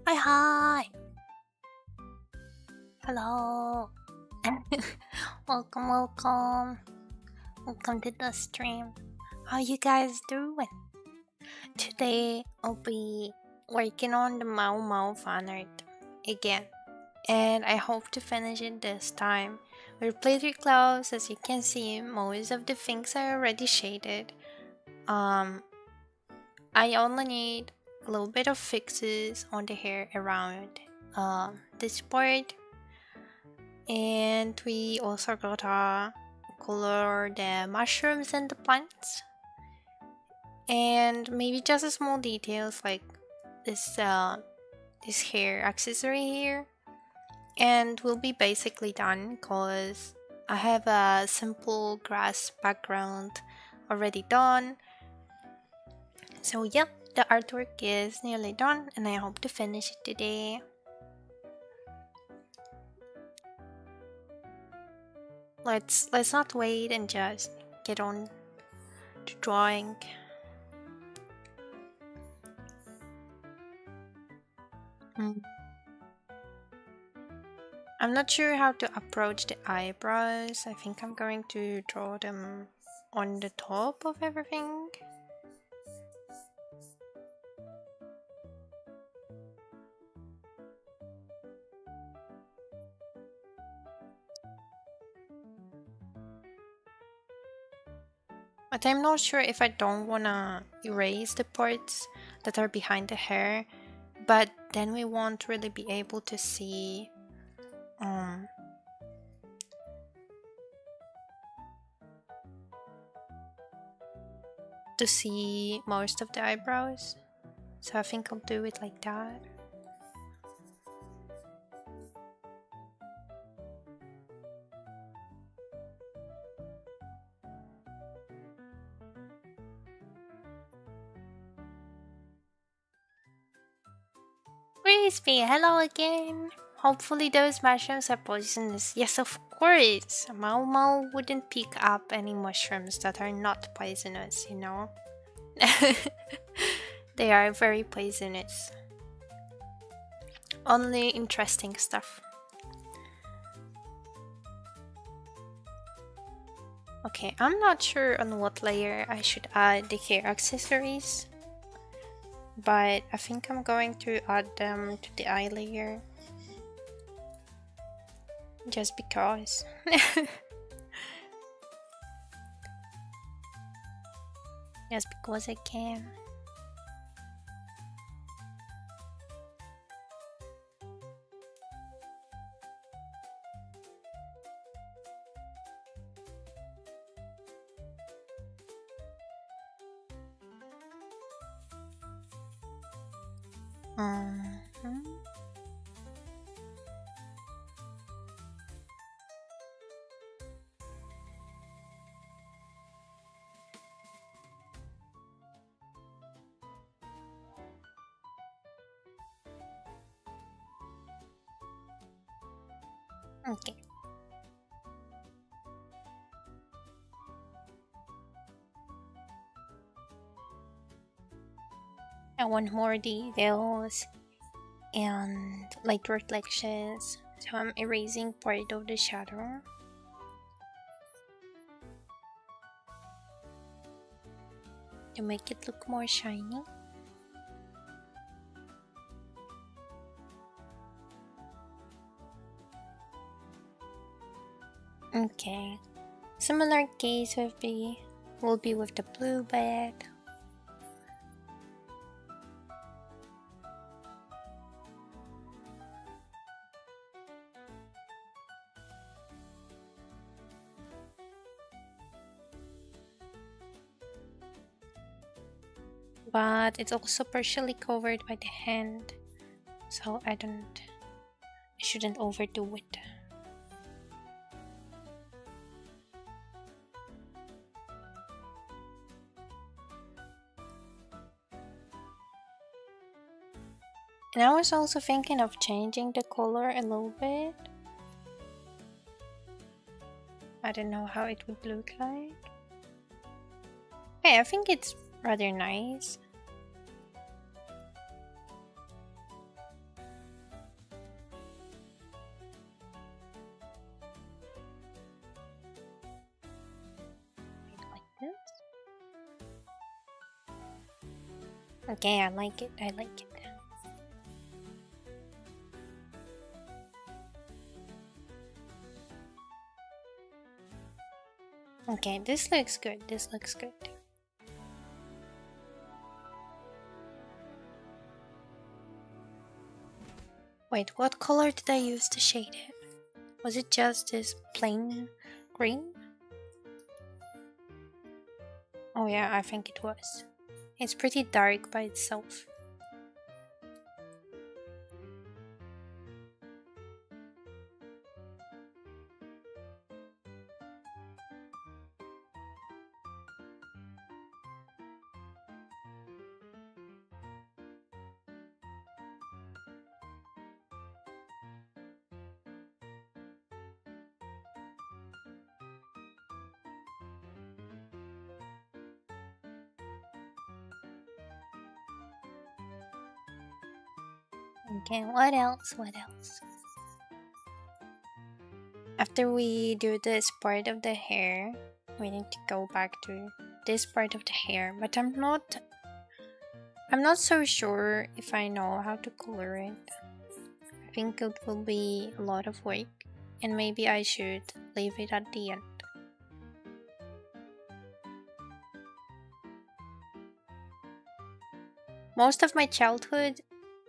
Hi, hi. Hello. welcome, welcome. Welcome to the stream. How you guys doing? Today I'll be working on the Maomao fanart again. And I hope to finish it this time. We're pretty close, as you can see, most of the things are already shaded. Um I only need a little bit of fixes on the hair around this part, and we also gotta color the mushrooms and the plants, and maybe just small details like this hair accessory here, and we'll be basically done because I have a simple grass background already done. So yep, the artwork is nearly done and I hope to finish it today. Let's not wait and just get on to drawing. Mm. I'm not sure how to approach the eyebrows. I think I'm going to draw them on the top of everything. But I'm not sure if I don't wanna erase the parts that are behind the hair, but then we won't really be able um to see most of the eyebrows. So I think I'll do it like that. Crispy, hello again. Hopefully those mushrooms are poisonous. Yes, of course. Maomao wouldn't pick up any mushrooms that are not poisonous, you know? They are very poisonous. Only interesting stuff. Okay, I'm not sure on what layer I should add the hair accessories, but I think I'm going to add them to the eye layer. Just because. Just because I can. Mhm. Okay. I want more details and light reflections, so I'm erasing part of the shadow. To make it look more shiny. Okay. Similar case will be with the blue bed. But it's also partially covered by the hand, so I shouldn't overdo it. And I was also thinking of changing the color a little bit. I don't know how it would look like. Hey, I think it's rather nice. Okay, I like it. I like it. Okay, this looks good. This looks good. Wait, what color did I use to shade it? Was it just this plain green? Oh yeah, I think it was. It's pretty dark by itself. Okay, what else? What else? After we do this part of the hair, we need to go back to this part of the hair, but I'm not so sure if I know how to color it. I think it will be a lot of work, and maybe I should leave it at the end. Most of my childhood,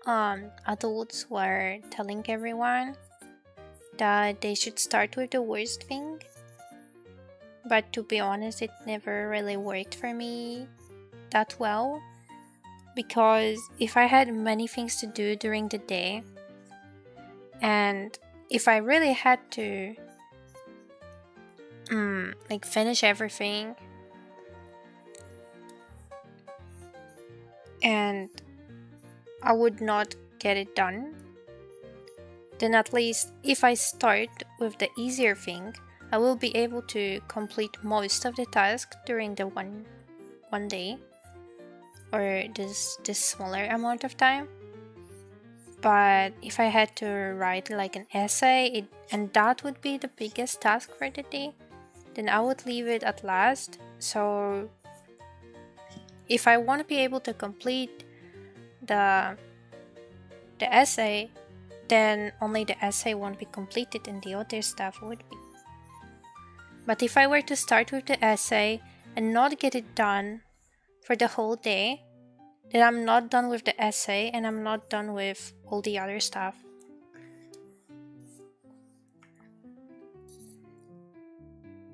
adults were telling everyone that they should start with the worst thing. But to be honest, it never really worked for me that well. Because if I had many things to do during the day, and if I really had to like finish everything, and I would not get it done, then at least if I start with the easier thing, I will be able to complete most of the task during the one day, or this smaller amount of time. But if I had to write like an essay, and that would be the biggest task for the day, then I would leave it at last. So if I want to be able to complete the essay, then only the essay won't be completed and the other stuff would be. But if I were to start with the essay and not get it done for the whole day, then I'm not done with the essay and I'm not done with all the other stuff.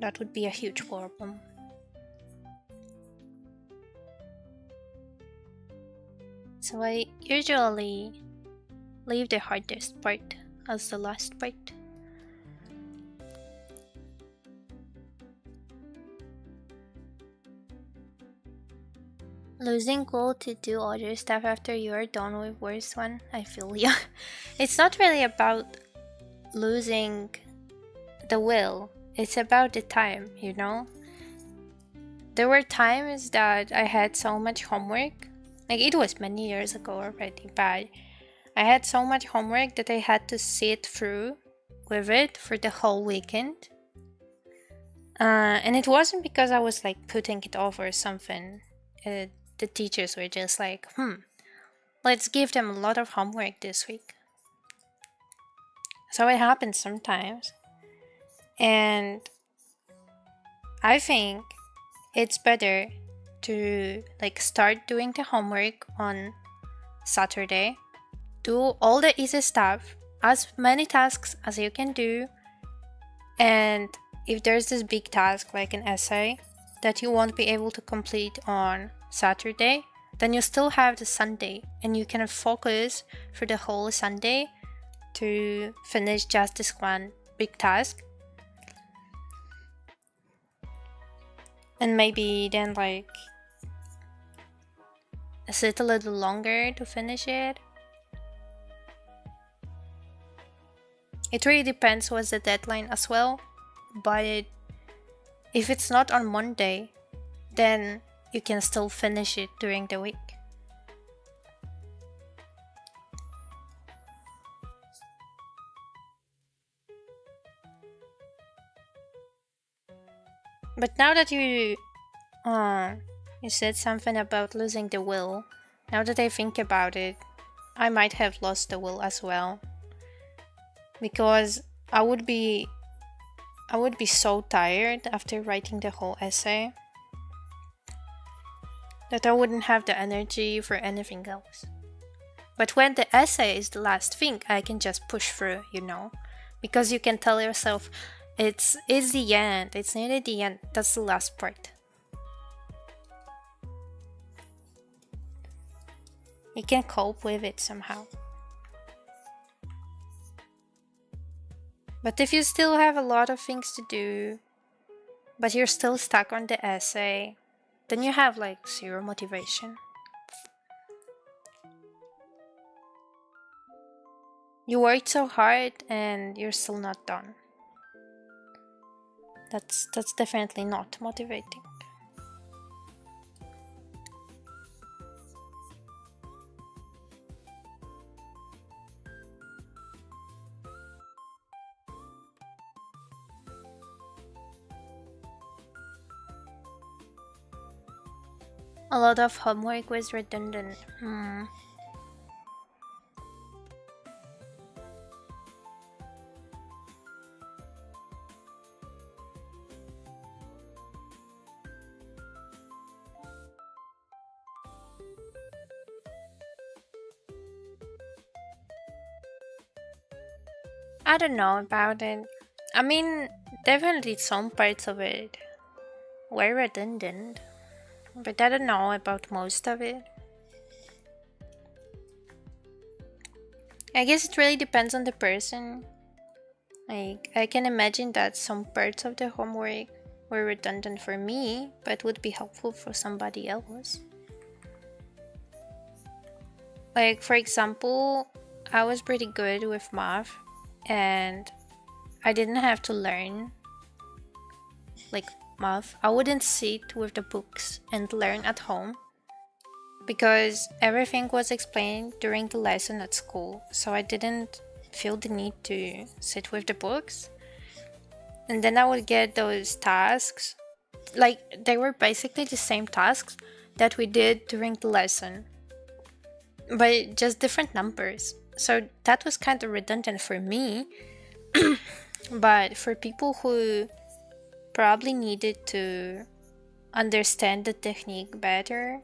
That would be a huge problem. So I usually leave the hardest part as the last part. Losing goal to do other stuff after you are done with worst one, I feel you. It's not really about losing the will, it's about the time, you know? There were times that I had so much homework, like it was many years ago already, but I had so much homework that I had to sit through with it for the whole weekend. And it wasn't because I was like putting it off or something. The teachers were just like, let's give them a lot of homework this week. So it happens sometimes. And I think it's better to like start doing the homework on Saturday. Do all the easy stuff, as many tasks as you can do. And if there's this big task like an essay that you won't be able to complete on Saturday, then you still have the Sunday and you can focus for the whole Sunday to finish just this one big task. And maybe then like sit a little longer to finish it. It really depends what's the deadline as well, but if it's not on Monday, then you can still finish it during the week. But now that you said something about losing the will, Now that I think about it, I might have lost the will as well. Because I would be I would be so tired after writing the whole essay that I wouldn't have the energy for anything else. But when the essay is the last thing, I can just push through, because you can tell yourself it's the end, it's nearly the end, that's the last part. You can cope with it somehow. But if you still have a lot of things to do, but you're still stuck on the essay, then you have like zero motivation. You worked so hard and you're still not done. That's definitely not motivating. A lot of homework was redundant. I don't know about it. I mean, definitely some parts of it were redundant, but I don't know about most of it. I guess it really depends on the person. Like, I can imagine that some parts of the homework were redundant for me, but would be helpful for somebody else. Like, for example, I was pretty good with math, and I didn't have to learn like math. I wouldn't sit with the books and learn at home because everything was explained during the lesson at school, so I didn't feel the need to sit with the books. And then I would get those tasks, like they were basically the same tasks that we did during the lesson, but just different numbers. So that was kind of redundant for me. But for people who probably needed to understand the technique better,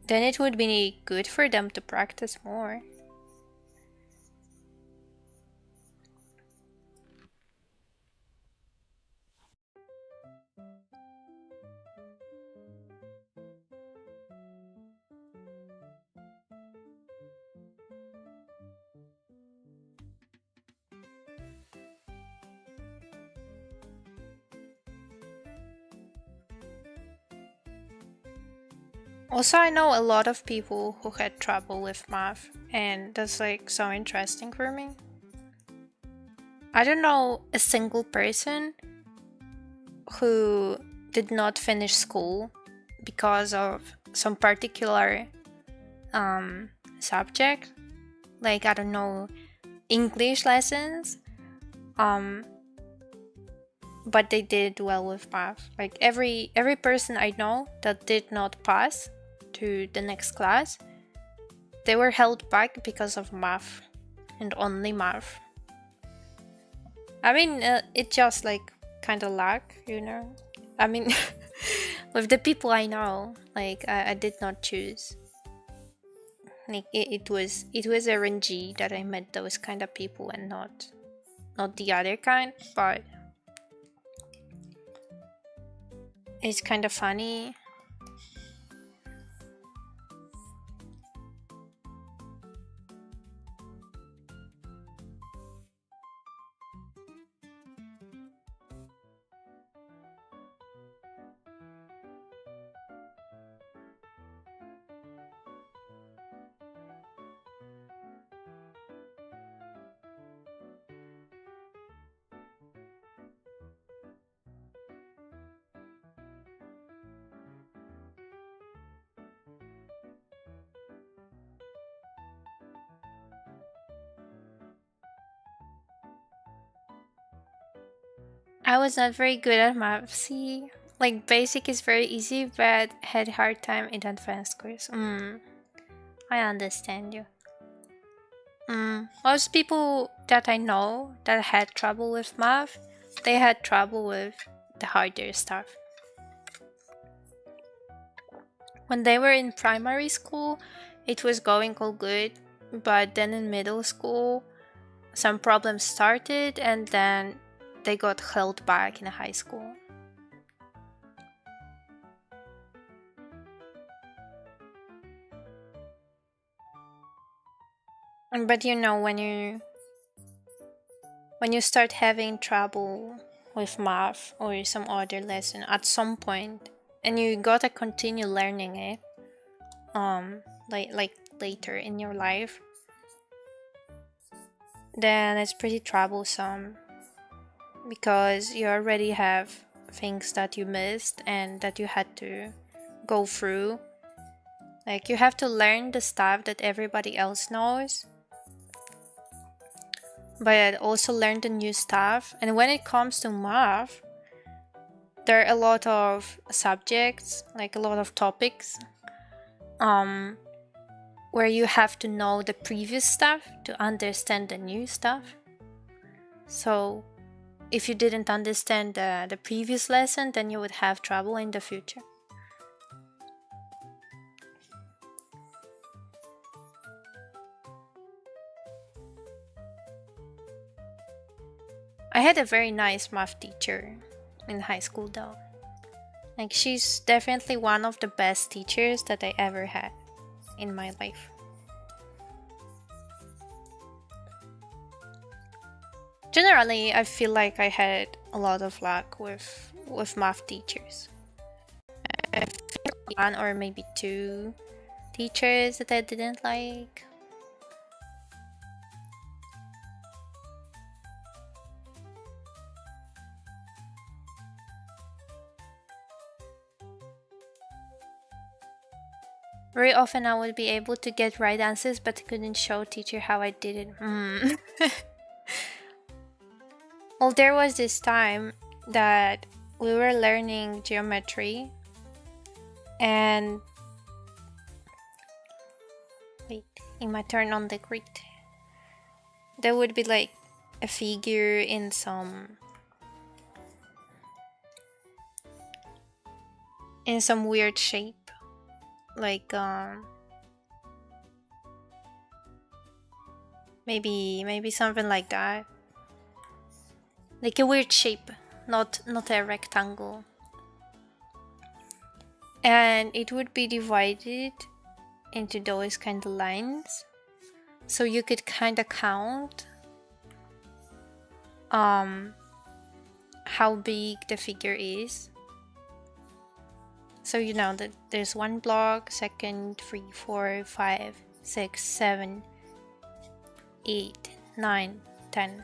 then it would be good for them to practice more. Also, I know a lot of people who had trouble with math, and that's like so interesting for me. I don't know a single person who did not finish school because of some particular subject, like I don't know, English lessons, but they did well with math. Like every person I know that did not pass to the next class, they were held back because of math and only math. I mean, it just like kind of luck, I mean, with the people I know, like I did not choose. Like it was RNG that I met those kind of people and not the other kind. But it's kind of funny. I was not very good at math. See, Like basic is very easy, but had hard time in advanced course. I understand you. Most people that I know that had trouble with math, they had trouble with the harder stuff. When they were in primary school, it was going all good, but then in middle school, some problems started and then they got held back in high school. But you know, when you start having trouble with math or some other lesson at some point, and you gotta continue learning it, like later in your life, then it's pretty troublesome because you already have things that you missed and that you had to go through. Like you have to learn the stuff that everybody else knows, but also learn the new stuff. And when it comes to math, there are a lot of subjects, like a lot of topics, where you have to know the previous stuff to understand the new stuff. So if you didn't understand the previous lesson, then you would have trouble in the future. I had a very nice math teacher in high school though. Like she's definitely one of the best teachers that I ever had in my life. Generally, I feel like I had a lot of luck with math teachers. I feel one or maybe two teachers that I didn't like. Very often I would be able to get right answers but couldn't show teacher how I did it. Well, there was this time that we were learning geometry and wait, in my turn on the grid, there would be like a figure in some weird shape, like maybe something like that, like a weird shape, not a rectangle, and it would be divided into those kind of lines, so you could kind of count how big the figure is. So you know that there's one block, second, 3, 4, 5, 6, 7, 8, 9, 10,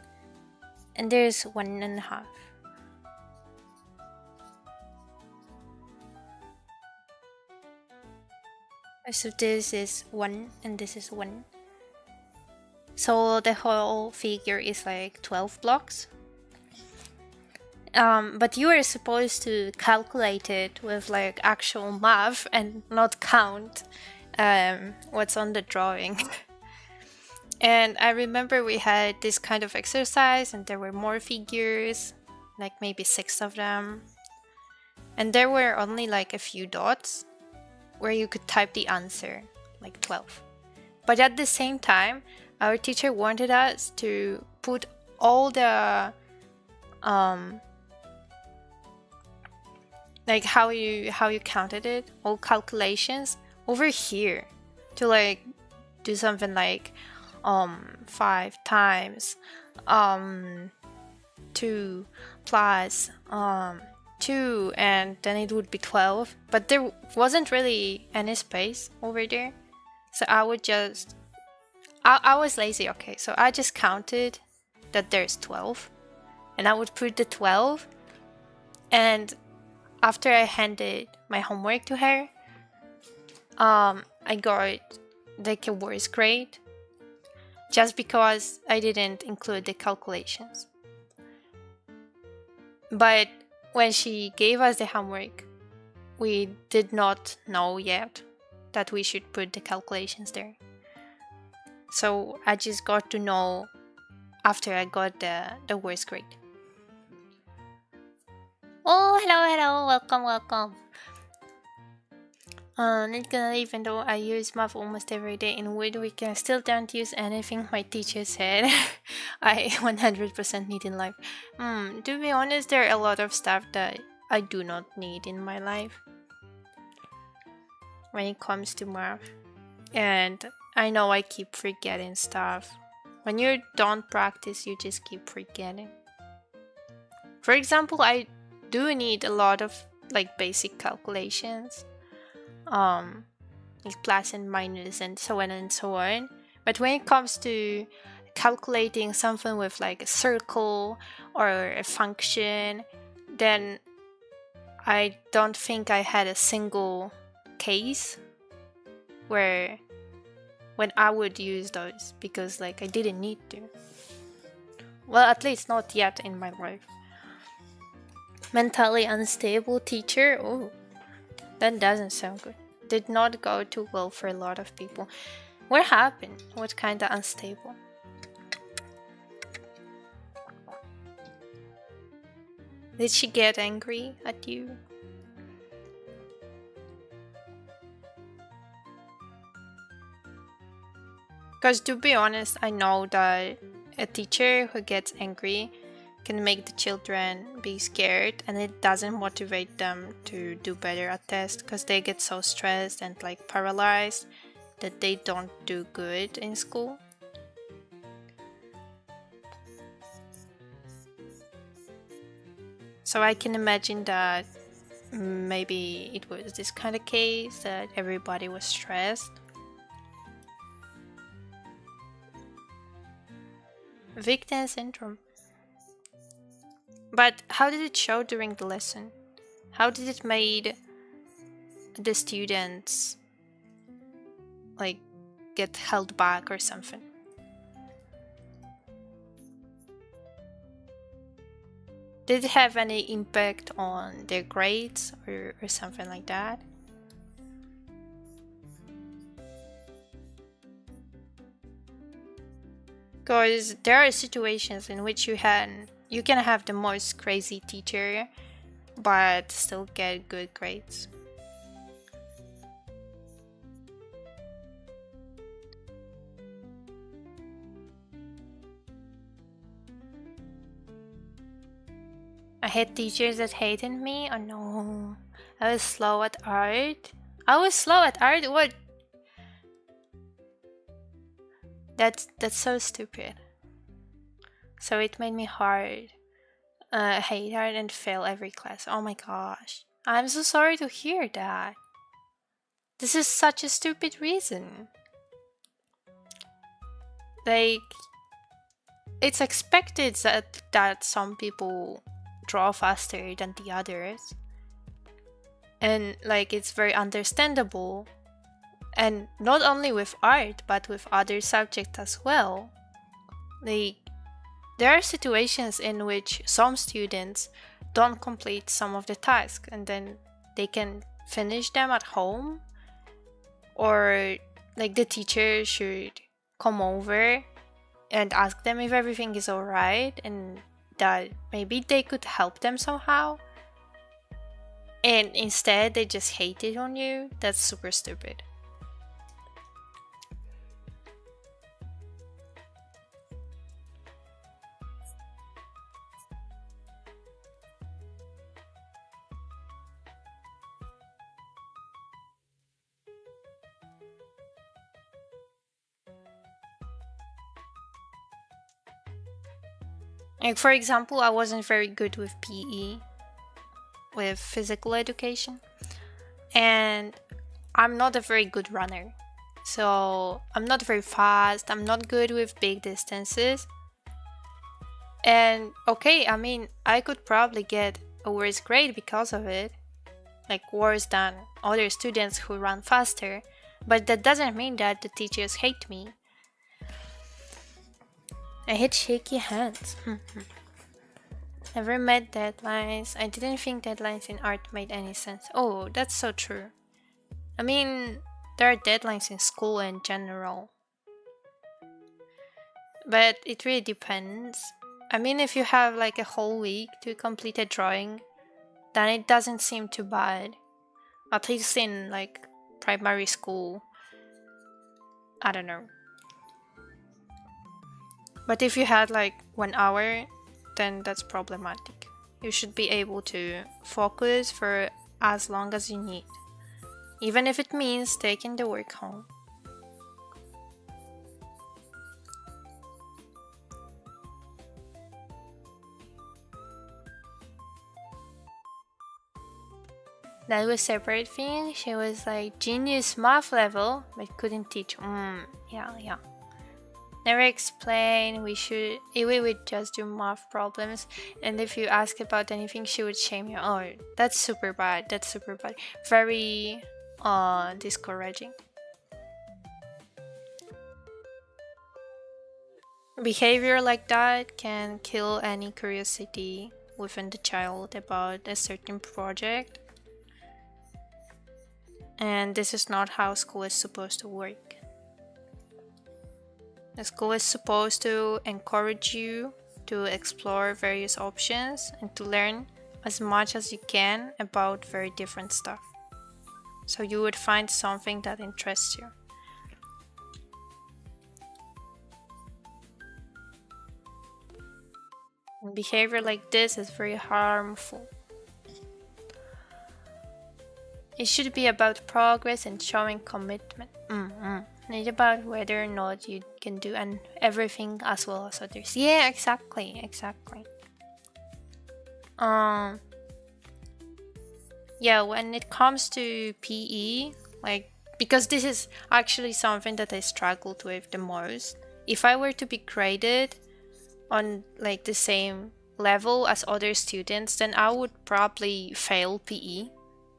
and there's 1.5. So this is 1 and this is 1. So the whole figure is like 12 blocks. But you are supposed to calculate it with like actual math and not count what's on the drawing. And I remember we had this kind of exercise and there were more figures, like maybe 6 of them. And there were only like a few dots where you could type the answer, like 12. But at the same time, our teacher wanted us to put all the like how you counted it, all calculations over here, to like do something like 5 times 2 plus 2, and then it would be 12, but there wasn't really any space over there, so I was lazy. Okay, so I just counted that there's 12 and I would put the 12, and after I handed my homework to her, I got like a worse grade just because I didn't include the calculations. But when she gave us the homework, we did not know yet that we should put the calculations there. So I just got to know after I got the worst grade. Oh, hello, welcome. Not gonna even though I use math almost every day in Woodweek, I still don't use anything my teacher said. I 100% need in life. To be honest, there are a lot of stuff that I do not need in my life when it comes to math. And I know I keep forgetting stuff. When you don't practice, you just keep forgetting. For example, I do need a lot of like basic calculations. Like plus and minus and so on and so on. But when it comes to calculating something with like a circle or a function, then I don't think I had a single case where when I would use those because like I didn't need to. Well, at least not yet in my life. Mentally unstable teacher? Oh, that doesn't sound good. Did not go too well for a lot of people. What happened? What kind of unstable? Did she get angry at you? Because to be honest, I know that a teacher who gets angry can make the children be scared and it doesn't motivate them to do better at tests because they get so stressed and like paralyzed that they don't do good in school. So I can imagine that maybe it was this kind of case that everybody was stressed. Victim syndrome. But how did it show during the lesson? How did it made the students like get held back or something? Did it have any impact on their grades or something like that? Because there are situations in which you can have the most crazy teacher but still get good grades. I had teachers that hated me. Oh no. I was slow at art. What? That's so stupid. So it made me hate art and fail every class. Oh my gosh. I'm so sorry to hear that. This is such a stupid reason. Like, it's expected that some people draw faster than the others. And like, it's very understandable. And not only with art, but with other subjects as well. Like, there are situations in which some students don't complete some of the tasks and then they can finish them at home, or like the teacher should come over and ask them if everything is alright and that maybe they could help them somehow, and instead they just hate it on you. That's super stupid. Like, for example, I wasn't very good with PE, with physical education, and I'm not a very good runner. So I'm not very fast, I'm not good with big distances. And okay, I mean, I could probably get a worse grade because of it, like worse than other students who run faster, but that doesn't mean that the teachers hate me. I hate shaky hands. Never met deadlines. I didn't think deadlines in art made any sense. Oh, that's so true. I mean, there are deadlines in school in general, but it really depends. I mean, if you have like a whole week to complete a drawing, then it doesn't seem too bad. At least in like primary school. I don't know. But if you had like 1 hour, then that's problematic. You should be able to focus for as long as you need, even if it means taking the work home. That was separate thing. She was like genius math level, but couldn't teach. Yeah. Never explain. We would just do math problems, and if you ask about anything, she would shame you. Oh, that's super bad. That's super bad. Very discouraging. Behavior like that can kill any curiosity within the child about a certain project. And this is not how school is supposed to work. The school is supposed to encourage you to explore various options and to learn as much as you can about very different stuff. So you would find something that interests you. And behavior like this is very harmful. It should be about progress and showing commitment. Not about whether or not you can do everything as well as others. Yeah, exactly. Yeah, when it comes to PE, like, because this is actually something that I struggled with the most. If I were to be graded on like the same level as other students, then I would probably fail PE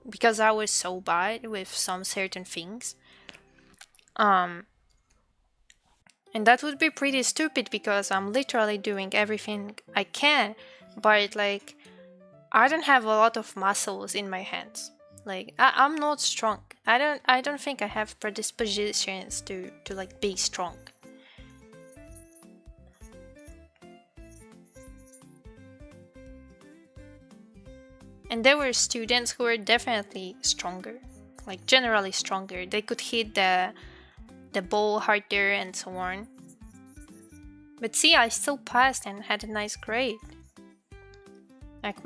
because I was so bad with some certain things. And that would be pretty stupid because I'm literally doing everything I can, but like I don't have a lot of muscles in my hands. Like I'm not strong. I don't think I have predispositions to like be strong. And there were students who were definitely stronger, like generally stronger. They could hit the ball harder and so on. But see, I still passed and had a nice grade. Like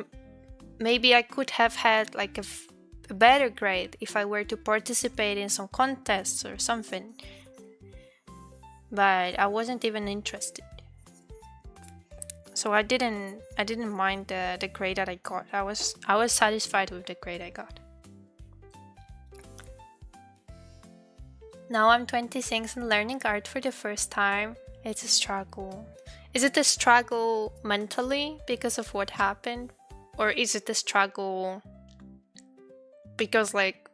maybe I could have had like a better grade if I were to participate in some contests or something. But I wasn't even interested. So I didn't mind the grade that I got. I was satisfied with the grade I got. Now I'm 26 and learning art for the first time. It's a struggle. Is it a struggle mentally because of what happened? Or is it a struggle because like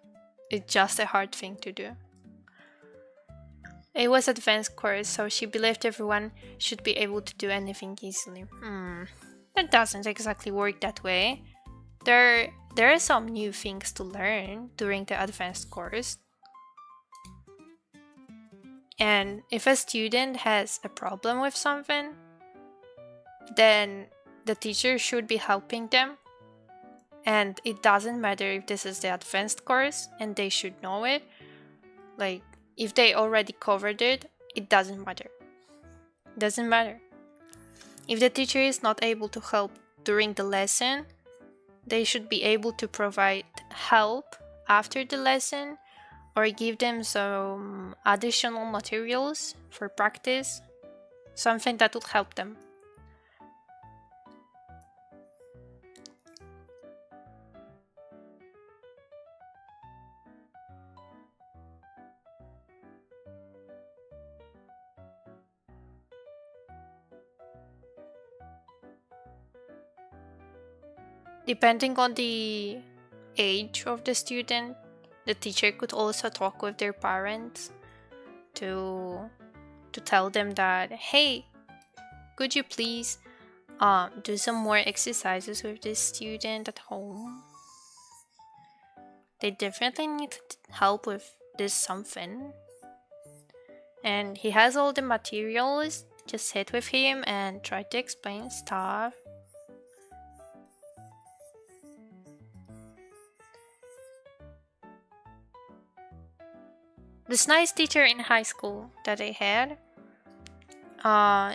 it's just a hard thing to do? It was advanced course, so she believed everyone should be able to do anything easily. That doesn't exactly work that way. There are some new things to learn during the advanced course. And if a student has a problem with something, then the teacher should be helping them. And it doesn't matter if this is the advanced course and they should know it. Like, if they already covered it, it doesn't matter. Doesn't matter. If the teacher is not able to help during the lesson, they should be able to provide help after the lesson or give them some additional materials for practice, something that would help them. Depending on the age of the student, the teacher could also talk with their parents to tell them that, hey, could you please do some more exercises with this student at home. They definitely need help with this something. And he has all the materials. Just sit with him and try to explain stuff. This nice teacher in high school that I had,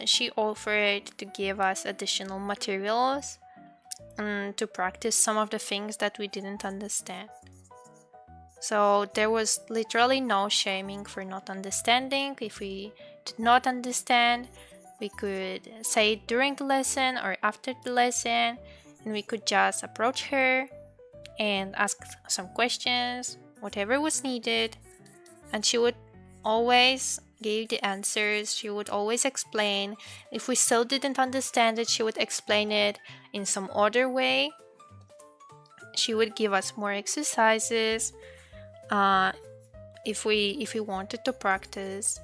she offered to give us additional materials to practice some of the things that we didn't understand. So there was literally no shaming for not understanding. If we did not understand, we could say it during the lesson or after the lesson, and we could just approach her and ask some questions, whatever was needed, and she would always give the answers. She would always explain. If we still didn't understand it, she would explain it in some other way. She would give us more exercises. If we wanted to practice,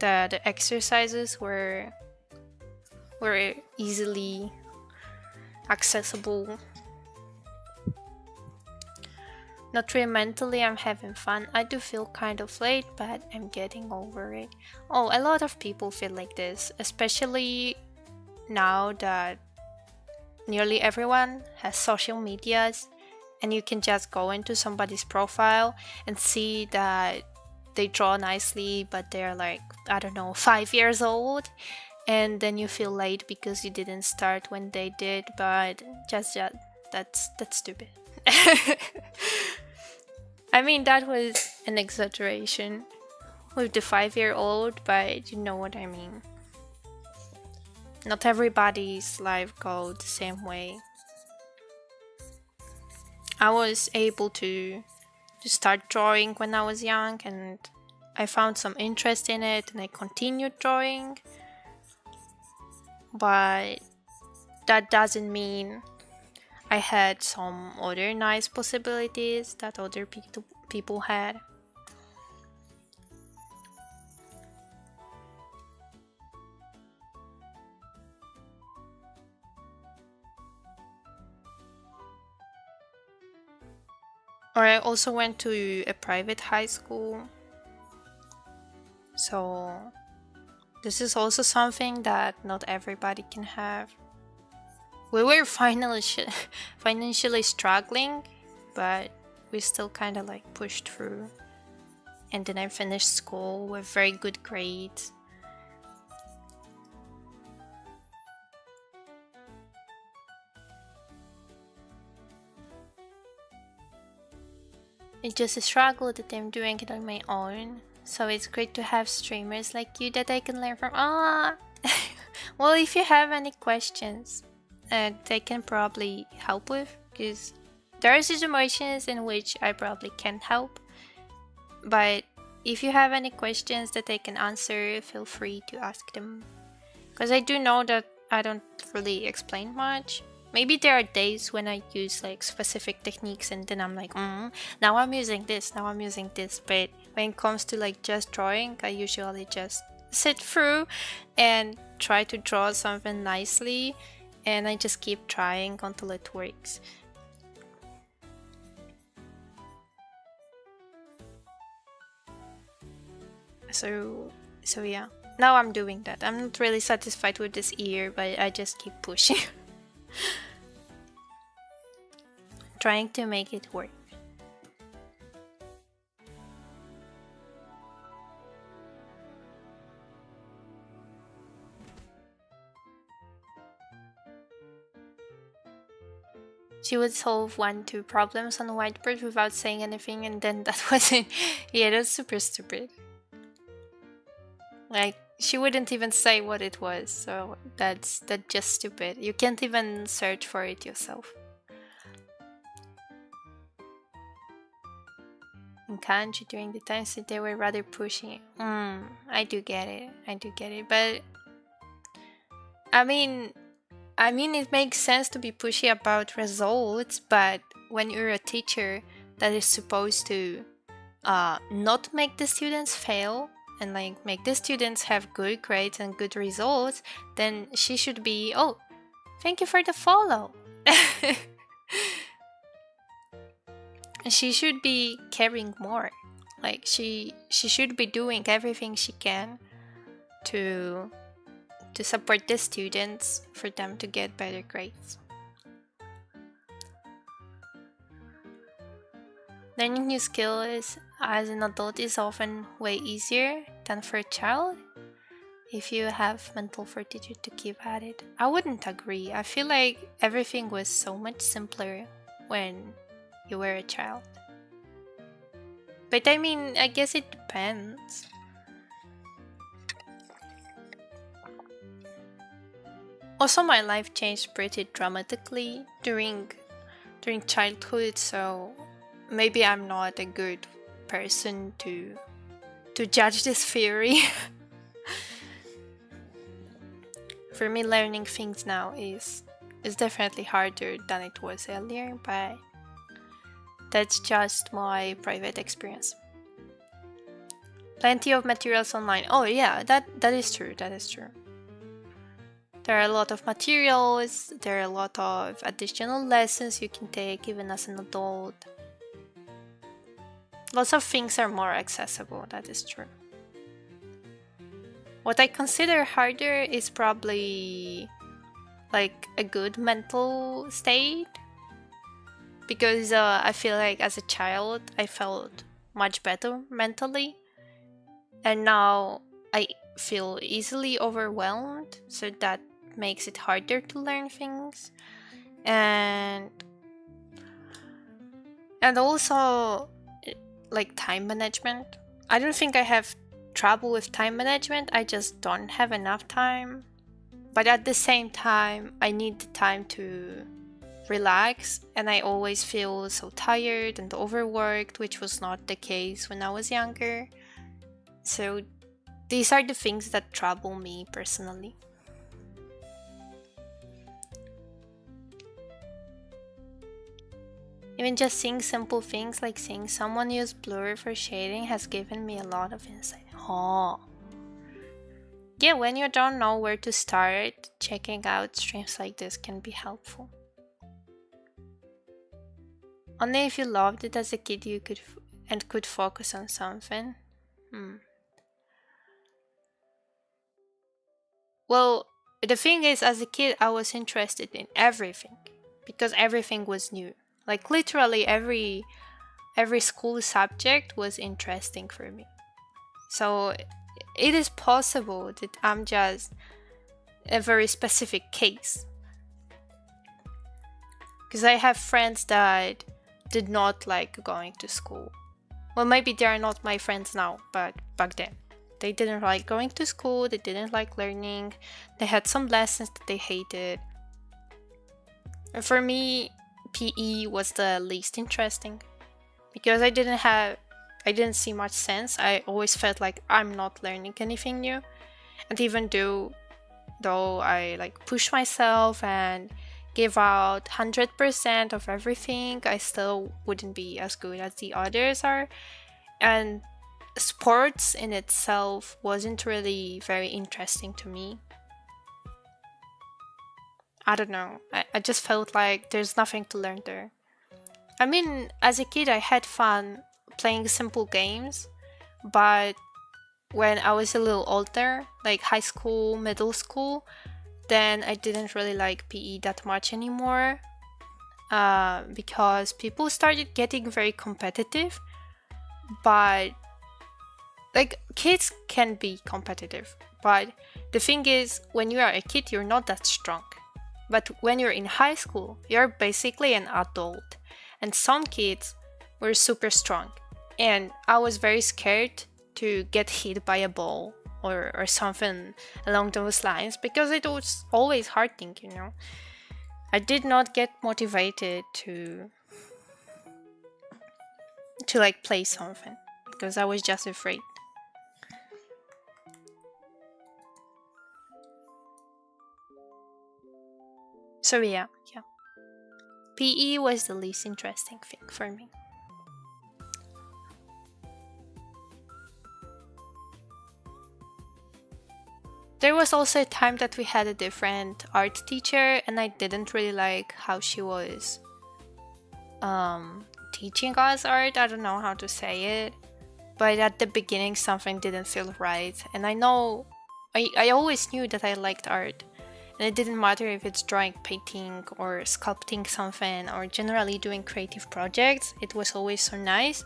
the exercises were easily accessible. Not really mentally, I'm having fun. I do feel kind of late, but I'm getting over it. Oh, a lot of people feel like this, especially now that nearly everyone has social medias, and you can just go into somebody's profile and see that they draw nicely, but they're like, I don't know, 5 years old, and then you feel late because you didn't start when they did. But just that's stupid. I mean, that was an exaggeration with the 5-year-old, but you know what I mean. Not everybody's life goes the same way. I was able to start drawing when I was young, and I found some interest in it, and I continued drawing. But that doesn't mean I had some other nice possibilities that other people had. Or I also went to a private high school. So this is also something that not everybody can have. We were financially struggling, but we still kind of like pushed through. And then I finished school with very good grades. It's just a struggle that I'm doing it on my own. So it's great to have streamers like you that I can learn from. Well, if you have any questions, they can probably help with, because there are situations in which I probably can't help. But if you have any questions that I can answer, feel free to ask them. Because I do know that I don't really explain much. Maybe there are days when I use like specific techniques and then I'm like, now I'm using this. But when it comes to like just drawing, I usually just sit through and try to draw something nicely, and I just keep trying until it works. So yeah. Now I'm doing that. I'm not really satisfied with this ear, but I just keep pushing. Trying to make it work. She would solve 1-2 problems on the whiteboard without saying anything, and then that was it. Yeah, that's super stupid. Like, she wouldn't even say what it was, so that's just stupid. You can't even search for it yourself. In kanji during the times that they were rather pushing. I do get it. But I mean it makes sense to be pushy about results, but when you're a teacher that is supposed to not make the students fail and like make the students have good grades and good results, then she should be, Thank you for the follow. She should be caring more. Like she should be doing everything she can to support the students for them to get better grades. Learning new skills as an adult is often way easier than for a child if you have mental fortitude to keep at it. I wouldn't agree. I feel like everything was so much simpler when you were a child. But I mean, I guess it depends. Also, my life changed pretty dramatically during childhood, so maybe I'm not a good person to judge this theory. For me, learning things now is definitely harder than it was earlier, but that's just my private experience. Plenty of materials online. Oh yeah, that is true. That is true. There are a lot of materials, there are a lot of additional lessons you can take even as an adult. Lots of things are more accessible, that is true. What I consider harder is probably like a good mental state. Because I feel like as a child I felt much better mentally. And now I feel easily overwhelmed, so that makes it harder to learn things. And also like time management. I don't think I have trouble with time management, I just don't have enough time. But at the same time, I need the time to relax, and I always feel so tired and overworked, which was not the case when I was younger. So these are the things that trouble me personally. Even just seeing simple things like seeing someone use blur for shading has given me a lot of insight. Oh. Yeah, when you don't know where to start, checking out streams like this can be helpful. Only if you loved it as a kid you could focus on something. Well, the thing is, as a kid I was interested in everything because everything was new. Like literally every school subject was interesting for me. So it is possible that I'm just a very specific case. Because I have friends that did not like going to school. Well, maybe they are not my friends now, but back then. They didn't like going to school, they didn't like learning, they had some lessons that they hated. And for me, PE was the least interesting. Because I didn't see much sense. I always felt like I'm not learning anything new. And even though I like push myself and give out 100% of everything, I still wouldn't be as good as the others are. And sports in itself wasn't really very interesting to me. I don't know. I just felt like there's nothing to learn there. I mean, as a kid I had fun playing simple games, but when I was a little older, like high school, middle school, then I didn't really like PE that much anymore, because people started getting very competitive. But like kids can be competitive, but the thing is, when you are a kid you're not that strong. But when you're in high school, you're basically an adult, and some kids were super strong, and I was very scared to get hit by a ball or something along those lines, because it was always hurting, you know. I did not get motivated to like play something because I was just afraid. So yeah. PE was the least interesting thing for me. There was also a time that we had a different art teacher, and I didn't really like how she was teaching us art. I don't know how to say it, but at the beginning something didn't feel right. And I know I always knew that I liked art, and it didn't matter if it's drawing, painting, or sculpting something, or generally doing creative projects. It was always so nice.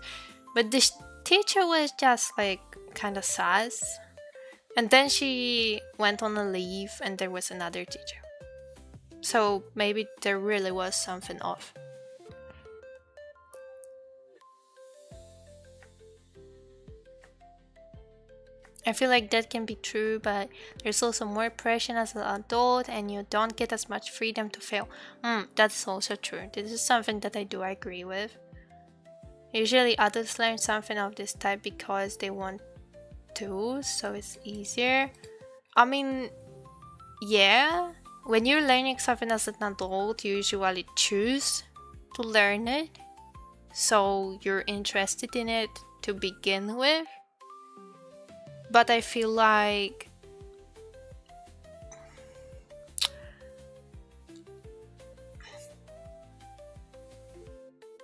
But this teacher was just like kind of sass. And then she went on a leave and there was another teacher. So maybe there really was something off. I feel like that can be true, but there's also more pressure as an adult and you don't get as much freedom to fail. That's also true. This is something that I do agree with. Usually adults learn something of this type because they want to, so it's easier. I mean, yeah, when you're learning something as an adult, you usually choose to learn it, so you're interested in it to begin with. But I feel like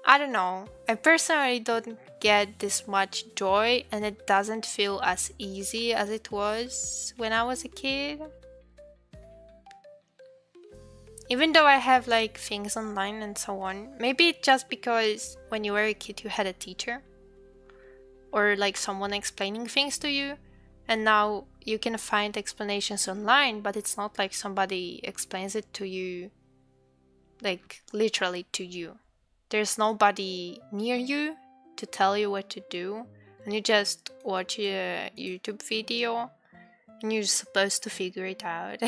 I don't know. I personally don't get this much joy, and it doesn't feel as easy as it was when I was a kid. Even though I have like things online and so on. Maybe it's just because when you were a kid you had a teacher or like someone explaining things to you, and now you can find explanations online, but it's not like somebody explains it to you, like literally to you. There's nobody near you to tell you what to do, and you just watch a YouTube video and you're supposed to figure it out.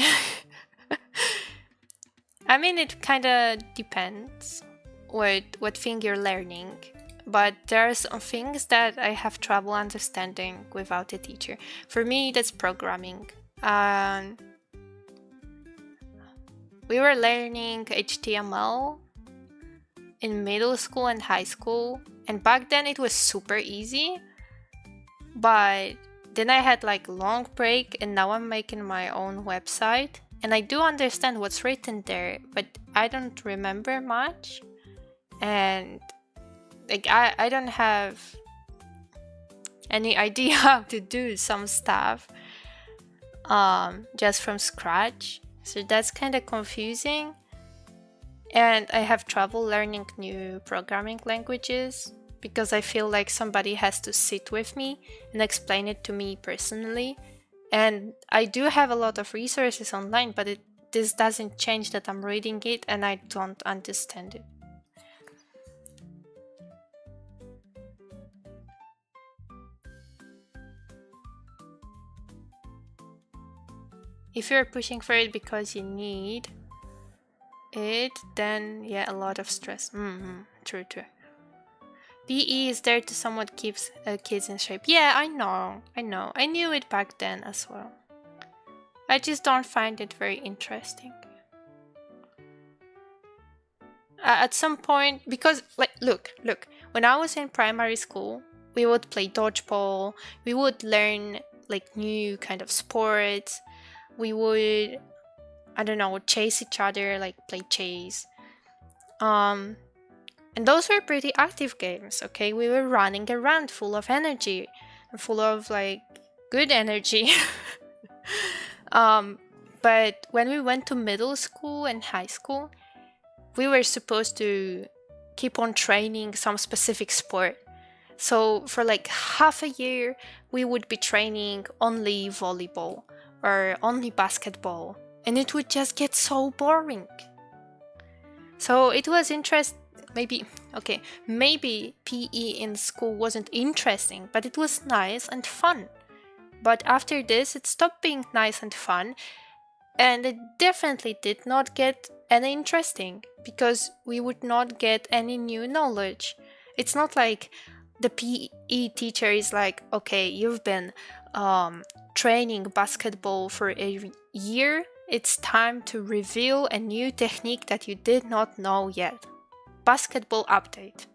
I mean, it kind of depends what thing you're learning, but there are some things that I have trouble understanding without a teacher. For me, that's programming. We were learning HTML in middle school and high school, and back then it was super easy, but then I had like long break and now I'm making my own website, and I do understand what's written there, but I don't remember much, and like I don't have any idea how to do some stuff just from scratch, so that's kind of confusing. And I have trouble learning new programming languages because I feel like somebody has to sit with me and explain it to me personally. And I do have a lot of resources online, but this doesn't change that I'm reading it and I don't understand it. If you're pushing for it because you need it, then yeah, a lot of stress. True. PE is there to somewhat keep kids in shape. Yeah, I know. I knew it back then as well. I just don't find it very interesting. At some point, because like, look, when I was in primary school, we would play dodgeball. We would learn like new kind of sports. We would, I don't know, chase each other, like play chase. And those were pretty active games, okay? We were running around full of energy, full of like good energy. But when we went to middle school and high school, we were supposed to keep on training some specific sport. So for like half a year, we would be training only volleyball or only basketball, and it would just get so boring. So it was maybe PE in school wasn't interesting, but it was nice and fun. But after this, it stopped being nice and fun, and it definitely did not get any interesting because we would not get any new knowledge. It's not like the PE teacher is like, okay, you've been training basketball for a year. It's time to reveal a new technique that you did not know yet. Basketball update.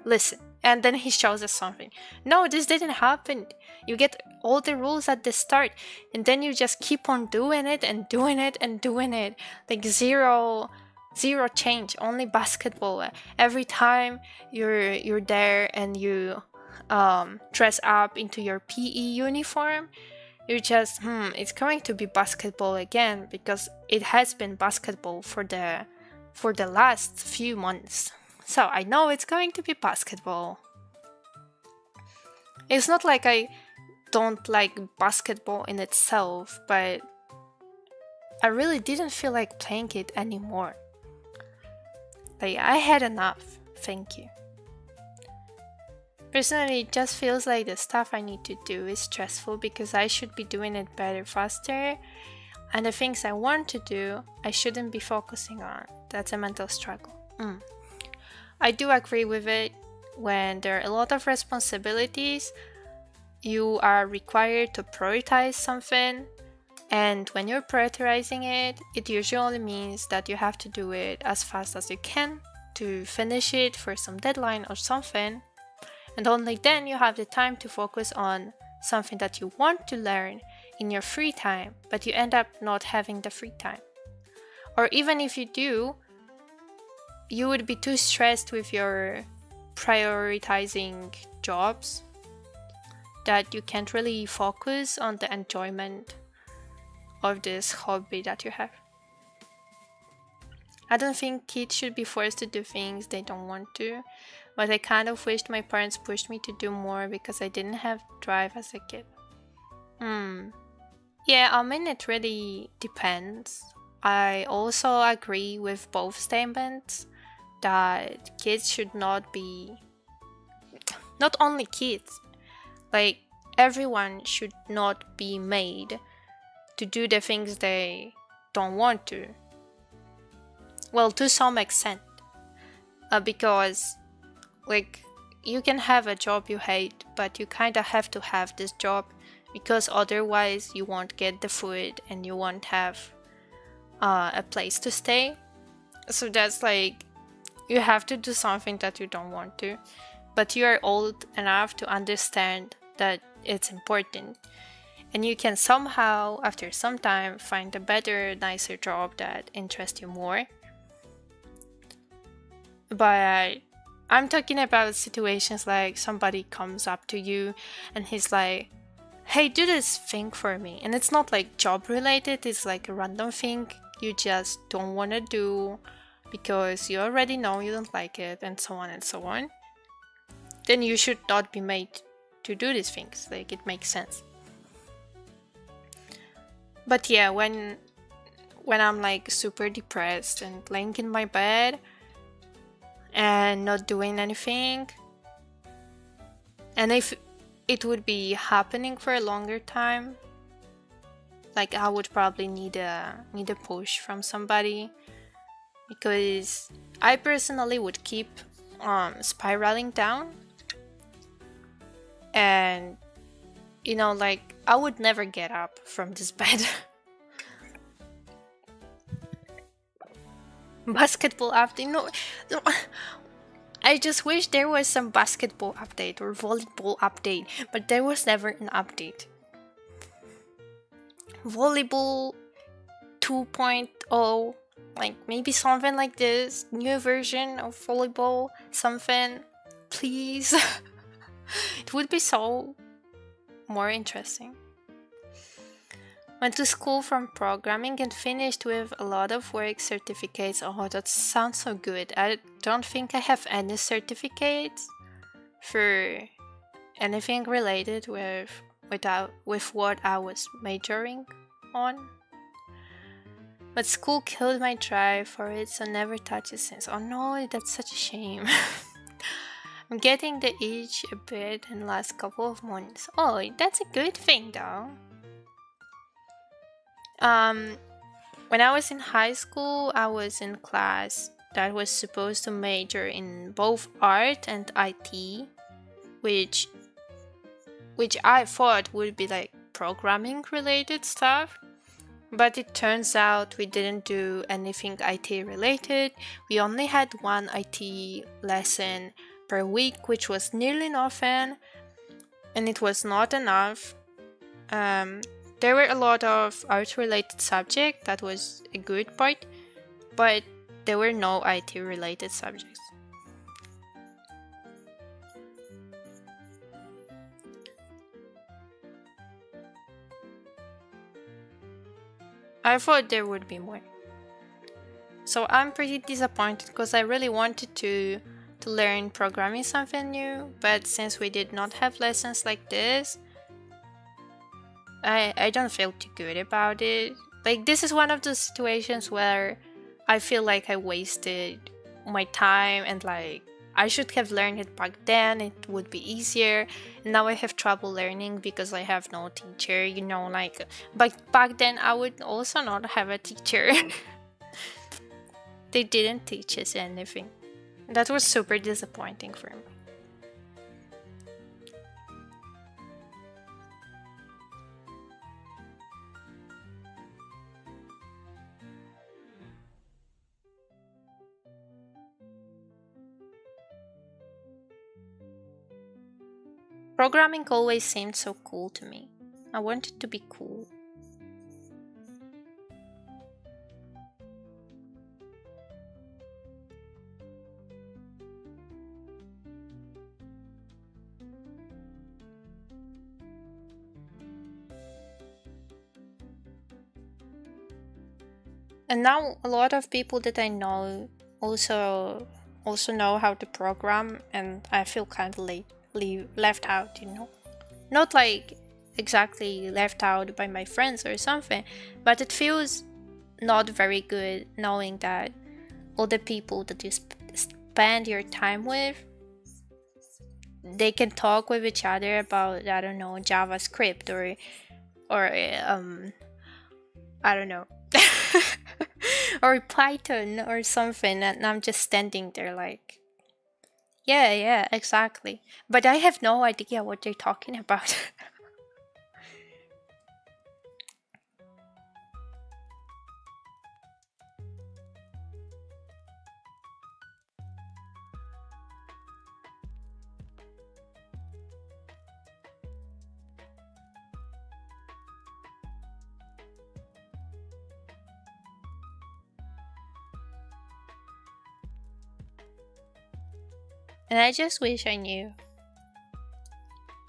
Listen, and then he shows us something. No, this didn't happen. You get all the rules at the start, and then you just keep on doing it and doing it and doing it. Like zero change, only basketball. Every time you're there and you dress up into your PE uniform, you just it's going to be basketball again, because it has been basketball for the last few months. So I know it's going to be basketball. It's not like I don't like basketball in itself, but I really didn't feel like playing it anymore. Like, I had enough. Thank you. Personally, it just feels like the stuff I need to do is stressful because I should be doing it better, faster, and the things I want to do, I shouldn't be focusing on. That's a mental struggle. I do agree with it. When there are a lot of responsibilities, you are required to prioritize something, and when you're prioritizing it, it usually means that you have to do it as fast as you can to finish it for some deadline or something, and only then you have the time to focus on something that you want to learn in your free time, but you end up not having the free time. Or even if you do, you would be too stressed with your prioritizing jobs that you can't really focus on the enjoyment of this hobby that you have. I don't think kids should be forced to do things they don't want to, but I kind of wished my parents pushed me to do more because I didn't have drive as a kid. Yeah, I mean, it really depends. I also agree with both statements that kids should not be, not only kids, like everyone should not be made to do the things they don't want to. Well, to some extent. Because, like, you can have a job you hate, but you kind of have to have this job because otherwise you won't get the food and you won't have a place to stay. So that's like, you have to do something that you don't want to, but you are old enough to understand that it's important, and you can somehow, after some time, find a better, nicer job that interests you more. But I'm talking about situations like somebody comes up to you and he's like, hey, do this thing for me. And it's not like job related, it's like a random thing you just don't want to do because you already know you don't like it, and so on and so on. Then you should not be made to do these things. Like, it makes sense. But yeah, when I'm like super depressed and laying in my bed and not doing anything, and if it would be happening for a longer time, like, I would probably need a push from somebody, because I personally would keep spiraling down, and like, I would never get up from this bed. Basketball update? No, I just wish there was some basketball update or volleyball update, but there was never an update. Volleyball 2.0, like maybe something like this, new version of volleyball, something, please. It would be so more interesting. Went to school from programming and finished with a lot of work certificates. Oh, that sounds so good. I don't think I have any certificates for anything related with what I was majoring on. But school killed my drive for it, so never touched it since. Oh no, that's such a shame. I'm getting the itch a bit in the last couple of months. Oh, that's a good thing though. When I was in high school, I was in class that was supposed to major in both art and IT, which I thought would be like programming related stuff. But it turns out we didn't do anything IT related. We only had one IT lesson per week, which was nearly nothing, and it was not enough. There were a lot of art-related subjects, that was a good part, but there were no IT-related subjects. I thought there would be more. So I'm pretty disappointed because I really wanted to learn programming something new, but since we did not have lessons like this, I don't feel too good about it. Like, this is one of those situations where I feel like I wasted my time, and like I should have learned it back then, it would be easier. Now I have trouble learning because I have no teacher, like, but back then I would also not have a teacher. They didn't teach us anything. That was super disappointing for me. Programming always seemed so cool to me. I wanted to be cool. And now a lot of people that I know also know how to program, and I feel kind of left out. Not like exactly left out by my friends or something, but it feels not very good knowing that all the people that you spend your time with, they can talk with each other about, I don't know, JavaScript or I don't know. Or Python or something, and I'm just standing there like, yeah, exactly. But I have no idea what they're talking about. And I just wish I knew.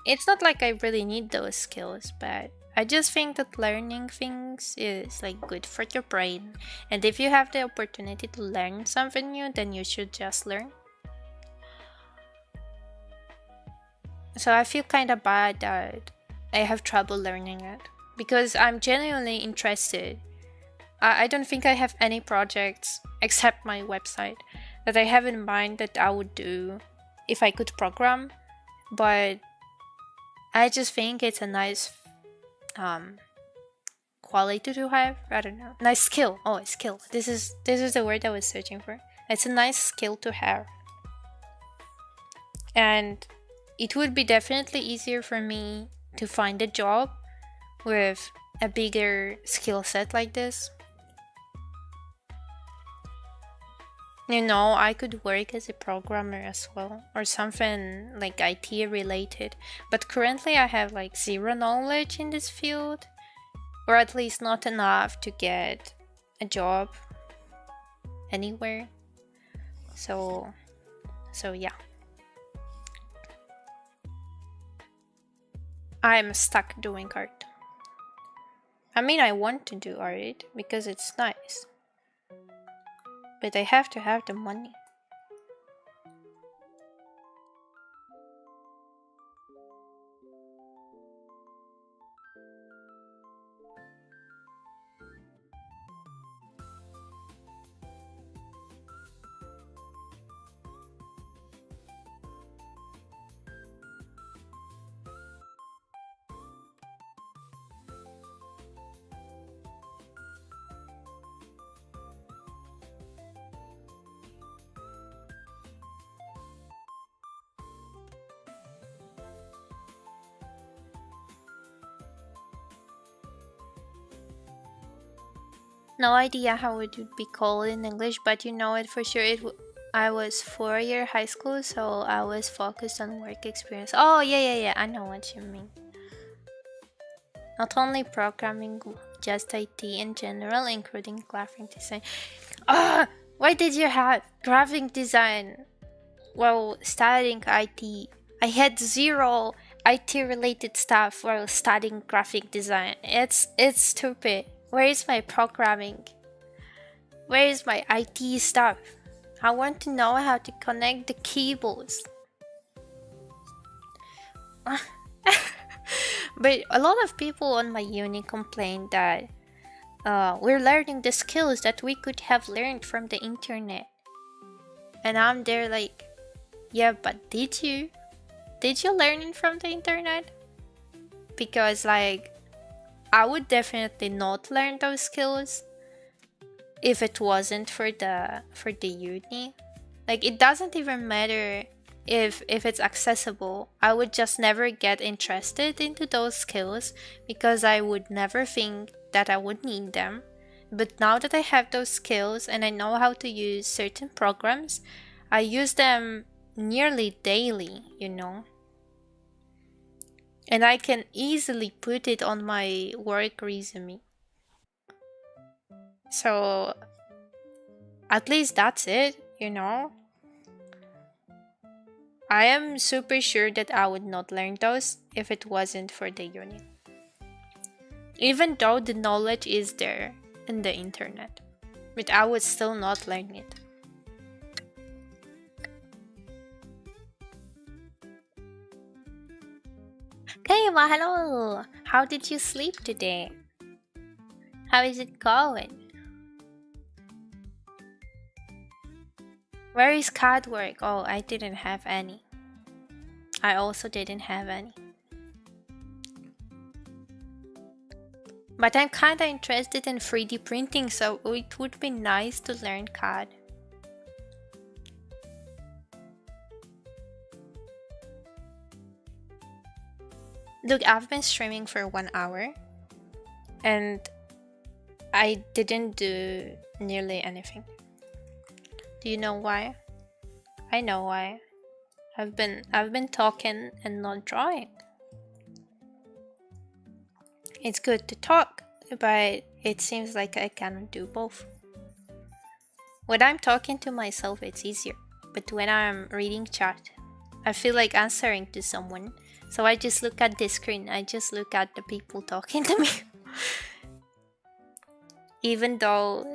It's not like I really need those skills, but I just think that learning things is like good for your brain. And if you have the opportunity to learn something new, then you should just learn. So I feel kind of bad that I have trouble learning it because I'm genuinely interested. I don't think I have any projects except my website that I have in mind that I would do if I could program, but I just think it's a nice quality to have. I don't know, nice skill. Oh, a skill. This is the word I was searching for. It's a nice skill to have, and it would be definitely easier for me to find a job with a bigger skill set like this. I could work as a programmer as well, or something like IT related. But currently, I have like zero knowledge in this field, or at least not enough to get a job anywhere. So yeah, I'm stuck doing art. I mean, I want to do art because it's nice, but I have to have the money. No idea how it would be called in English, but you know it for sure. I was 4-year high school, so I was focused on work experience. Oh, yeah. I know what you mean. Not only programming, just IT in general, including graphic design. Ah, why did you have graphic design while studying IT? I had zero IT related stuff while studying graphic design. It's stupid. Where is my programming? Where is my IT stuff? I want to know how to connect the cables. But a lot of people on my uni complained that we're learning the skills that we could have learned from the internet. And I'm there like, yeah, but did you? Did you learn it from the internet? Because like, I would definitely not learn those skills if it wasn't for the uni. Like, it doesn't even matter if it's accessible. I would just never get interested into those skills because I would never think that I would need them. But now that I have those skills and I know how to use certain programs, I use them nearly daily, you know. And I can easily put it on my work resume. So at least that's it, you know. I am super sure that I would not learn those if it wasn't for the uni. Even though the knowledge is there in the internet, but I would still not learn it. Okay, well, hello. How did you sleep today? How is it going? Where is card work? Oh, I didn't have any. I also didn't have any. But I'm kinda interested in 3D printing, so it would be nice to learn CAD. Look, I've been streaming for 1 hour and I didn't do nearly anything. Do you know why? I know why. I've been talking and not drawing. It's good to talk, but it seems like I cannot do both. When I'm talking to myself, it's easier, but when I'm reading chat, I feel like answering to someone. So I just look at the screen. I just look at the people talking to me. even though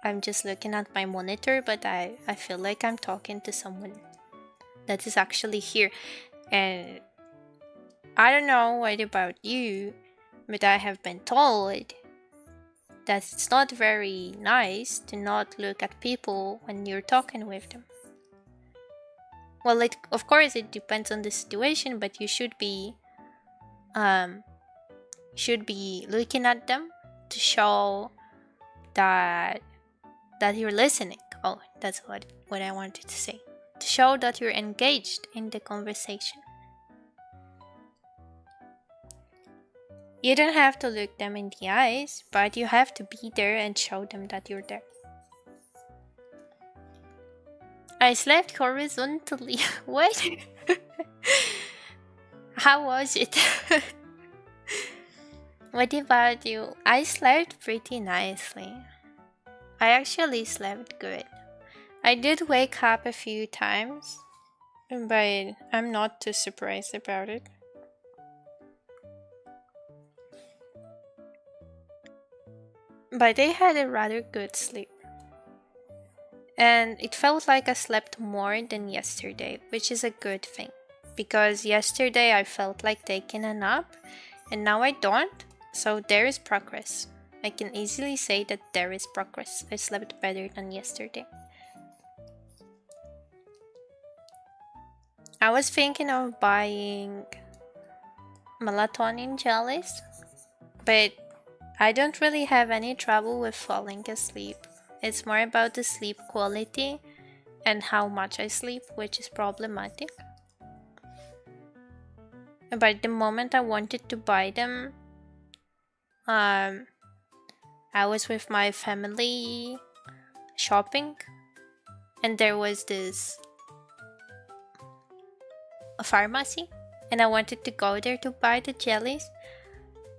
I'm just looking at my monitor, but I feel like I'm talking to someone that is actually here. And I don't know what about you, but I have been told that it's not very nice to not look at people when you're talking with them. Well, of course it depends on the situation, but you should be looking at them to show that you're listening. Oh, that's what I wanted to say. To show that you're engaged in the conversation. You don't have to look them in the eyes, but you have to be there and show them that you're there. I slept horizontally. What? How was it? What about you? I slept pretty nicely. I actually slept good. I did wake up a few times, but I'm not too surprised about it. But I had a rather good sleep. And it felt like I slept more than yesterday, which is a good thing. Because yesterday I felt like taking a nap, and now I don't, so there is progress. I can easily say that there is progress. I slept better than yesterday. I was thinking of buying melatonin jellies, but I don't really have any trouble with falling asleep. It's more about the sleep quality and how much I sleep, which is problematic. But the moment I wanted to buy them, I was with my family shopping, and there was this a pharmacy, and I wanted to go there to buy the jellies,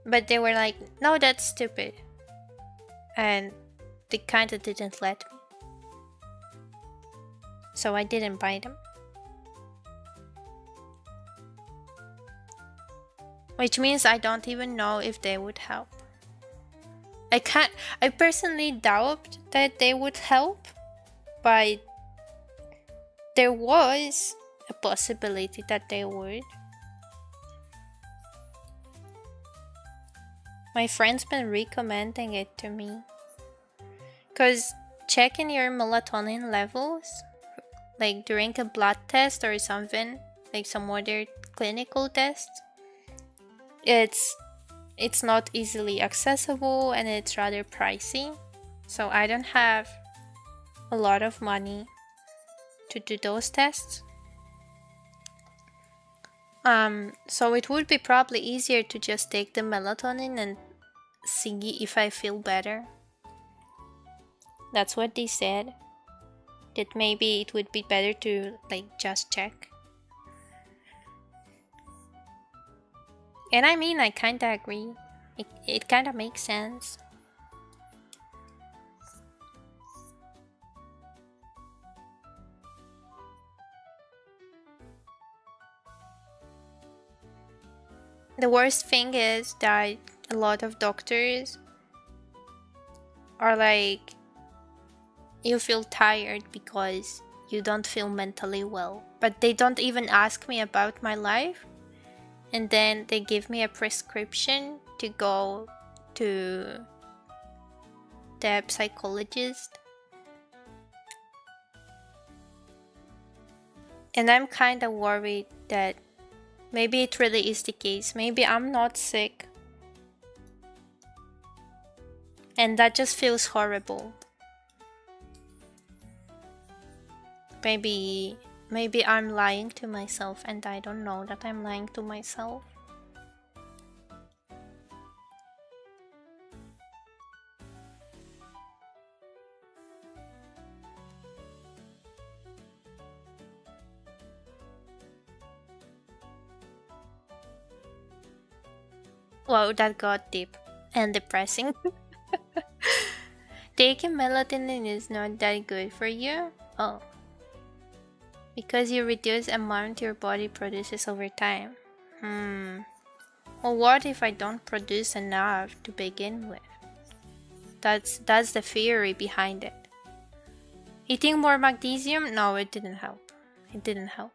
but they were like, no, that's stupid, and they kind of didn't let me, so I didn't buy them. Which means I don't even know if they would help. I personally doubt that they would help, but there was a possibility that they would. My friend's been recommending it to me. Because checking your melatonin levels, like during a blood test or something, like some other clinical test, it's not easily accessible and it's rather pricey. So I don't have a lot of money to do those tests. So it would be probably easier to just take the melatonin and see if I feel better. That's what they said. That maybe it would be better to like just check. And I mean, I kinda agree. It kinda makes sense. The worst thing is that a lot of doctors are like, you feel tired because you don't feel mentally well. But they don't even ask me about my life. And then they give me a prescription to go to the psychologist. And I'm kind of worried that maybe it really is the case. Maybe I'm not sick. And that just feels horrible. Maybe I'm lying to myself and I don't know that I'm lying to myself. Wow, that got deep and depressing. Taking melatonin is not that good for you? Oh. Because you reduce amount your body produces over time. Well, what if I don't produce enough to begin with? That's the theory behind it. Eating more magnesium? No, it didn't help. It didn't help.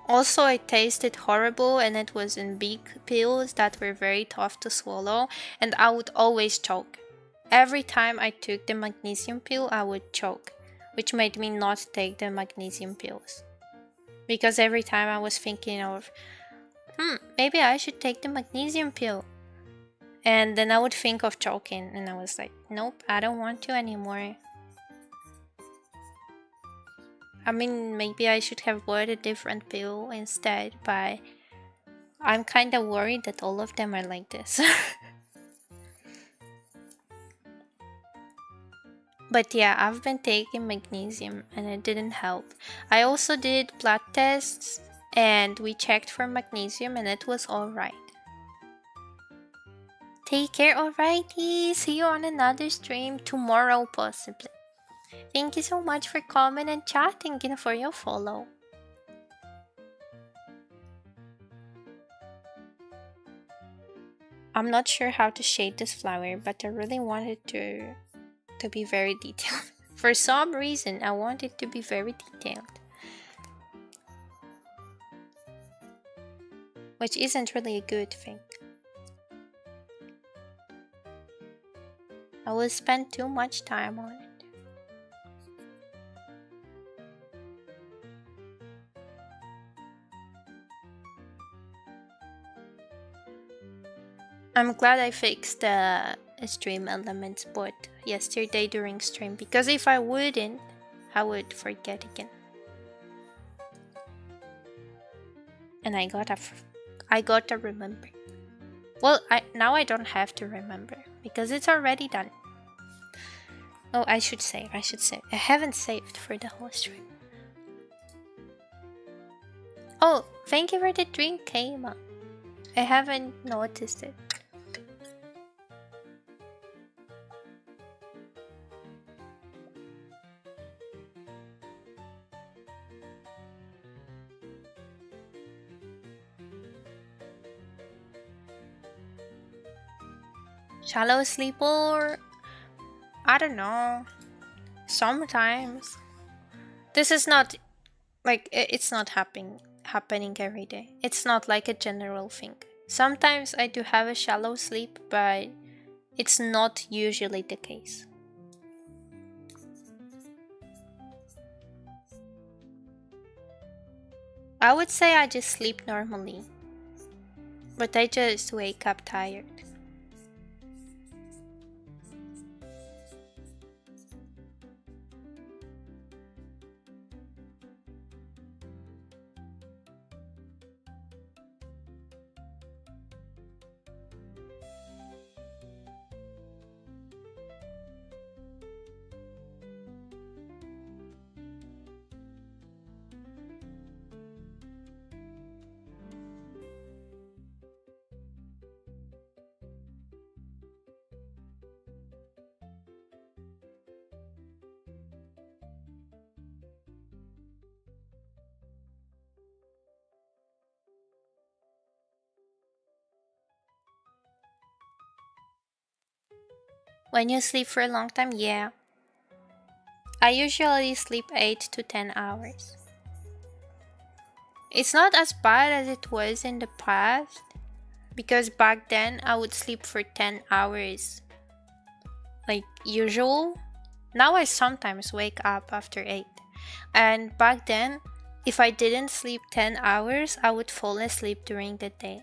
Also, it tasted horrible and it was in big pills that were very tough to swallow, and I would always choke. Every time I took the magnesium pill, I would choke, which made me not take the magnesium pills. Because every time I was thinking of, maybe I should take the magnesium pill. And then I would think of choking, and I was like, nope, I don't want to anymore. I mean, maybe I should have bought a different pill instead, but I'm kind of worried that all of them are like this. But yeah, I've been taking magnesium and it didn't help. I also did blood tests and we checked for magnesium and it was alright. Take care, alrighty. See you on another stream tomorrow, possibly. Thank you so much for commenting and chatting and for your follow. I'm not sure how to shade this flower, but I really wanted to be very detailed. For some reason, I want it to be very detailed. Which isn't really a good thing. I will spend too much time on it. I'm glad I fixed the stream elements bot yesterday during stream, because if I wouldn't, I would forget again. And I gotta remember. Well, now I don't have to remember because it's already done. Oh, I should save. I haven't saved for the whole stream. Oh, thank you for the drink, Kayma. I haven't noticed it. Shallow sleeper? I don't know. Sometimes. This is not like it's not happening every day. It's not like a general thing. Sometimes I do have a shallow sleep, but it's not usually the case. I would say I just sleep normally, but I just wake up tired. When you sleep for a long time, yeah. I usually sleep 8 to 10 hours. It's not as bad as it was in the past, because back then I would sleep for 10 hours like usual. Now I sometimes wake up after 8. And back then, if I didn't sleep 10 hours, I would fall asleep during the day.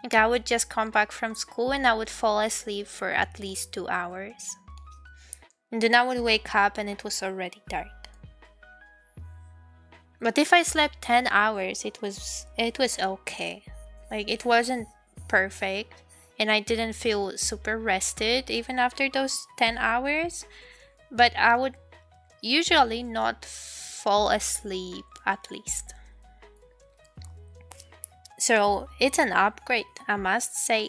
Like I would just come back from school and I would fall asleep for at least 2 hours. And then I would wake up and it was already dark. But if I slept 10 hours, it was okay. Like it wasn't perfect and I didn't feel super rested even after those 10 hours, but I would usually not fall asleep at least. So it's an upgrade, I must say.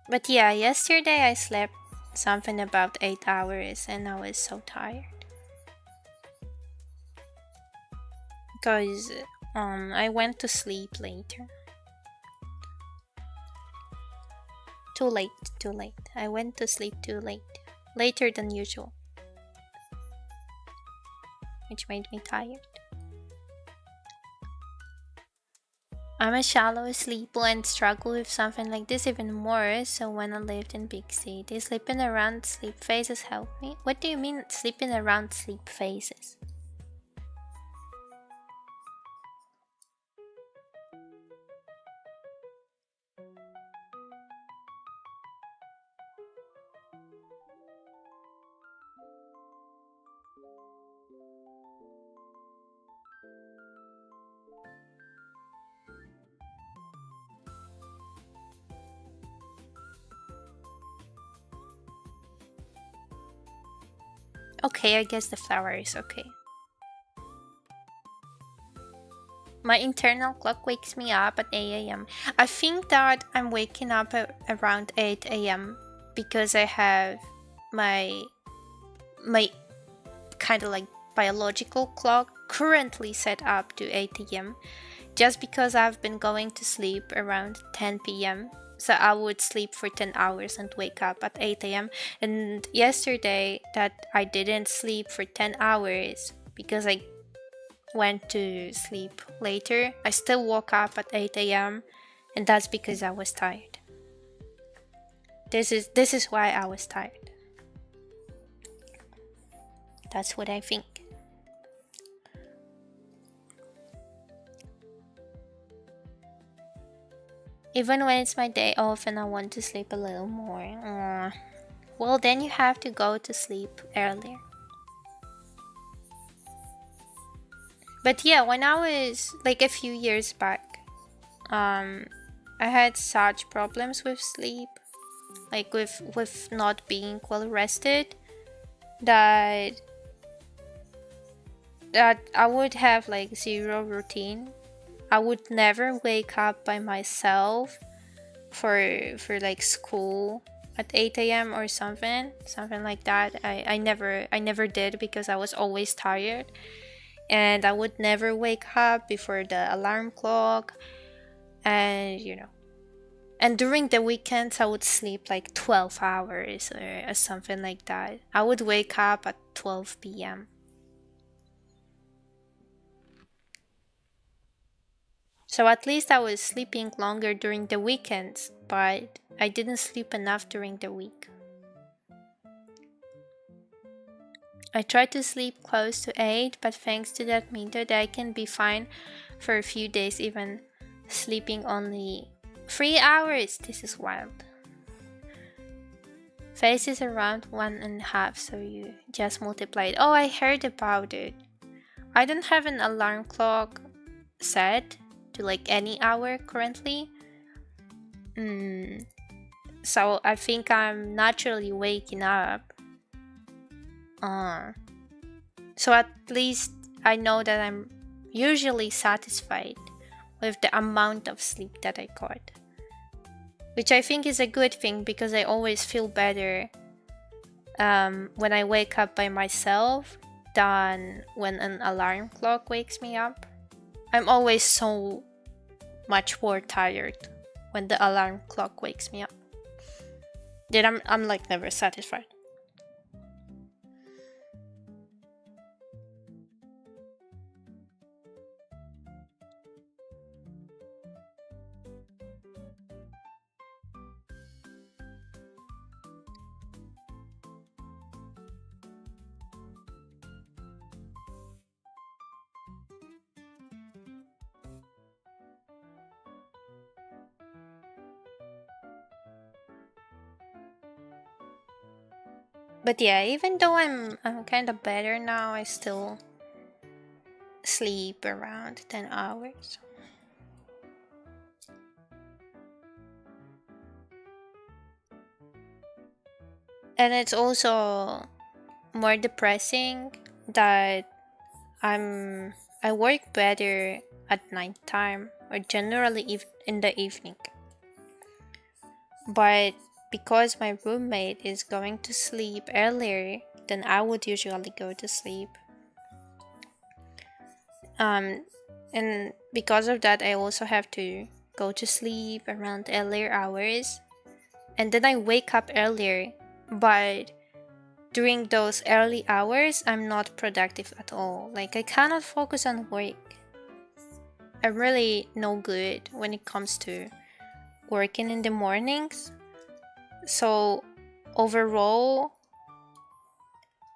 But yeah, yesterday I slept something about 8 hours and I was so tired. Because I went to sleep later. Too late. I went to sleep too late. Later than usual. Which made me tired. I'm a shallow sleeper and struggle with something like this even more, so when I lived in big city, sleeping around sleep phases helped me. What do you mean sleeping around sleep phases? Okay, I guess the flower is okay. My internal clock wakes me up at 8 a.m. I think that I'm waking up at around 8 a.m. because I have my kind of like biological clock currently set up to 8 a.m. just because I've been going to sleep around 10 p.m. So I would sleep for 10 hours and wake up at 8 a.m. And yesterday that I didn't sleep for 10 hours because I went to sleep later, I still woke up at 8 a.m. and that's because I was tired. This is why I was tired. That's what I think. Even when it's my day off and I want to sleep a little more, well, then you have to go to sleep earlier. But yeah, when I was like a few years back, um, I had such problems with sleep, like with not being well rested, that I would have like zero routine. I would never wake up by myself for like school at 8 a.m. or something like that. I never did because I was always tired, and I would never wake up before the alarm clock, and and during the weekends I would sleep like 12 hours or something like that. I would wake up at 12 p.m. So at least I was sleeping longer during the weekends, but I didn't sleep enough during the week. I try to sleep close to 8, but thanks to that method, I can be fine for a few days, even sleeping only 3 hours. This is wild. Phase is around 1.5, so you just multiply it. Oh, I heard about it. I don't have an alarm clock set to like any hour currently. So I think I'm naturally waking up. So at least I know that I'm usually satisfied with the amount of sleep that I got, which I think is a good thing because I always feel better when I wake up by myself than when an alarm clock wakes me up. I'm always so much more tired when the alarm clock wakes me up. Then I'm like never satisfied. But yeah, even though I'm kind of better now, I still sleep around 10 hours. And it's also more depressing that I work better at nighttime or generally in the evening. But because my roommate is going to sleep earlier than I would usually go to sleep, and because of that, I also have to go to sleep around earlier hours, and then I wake up earlier. But during those early hours, I'm not productive at all. Like I cannot focus on work. I'm really no good when it comes to working in the mornings. So overall,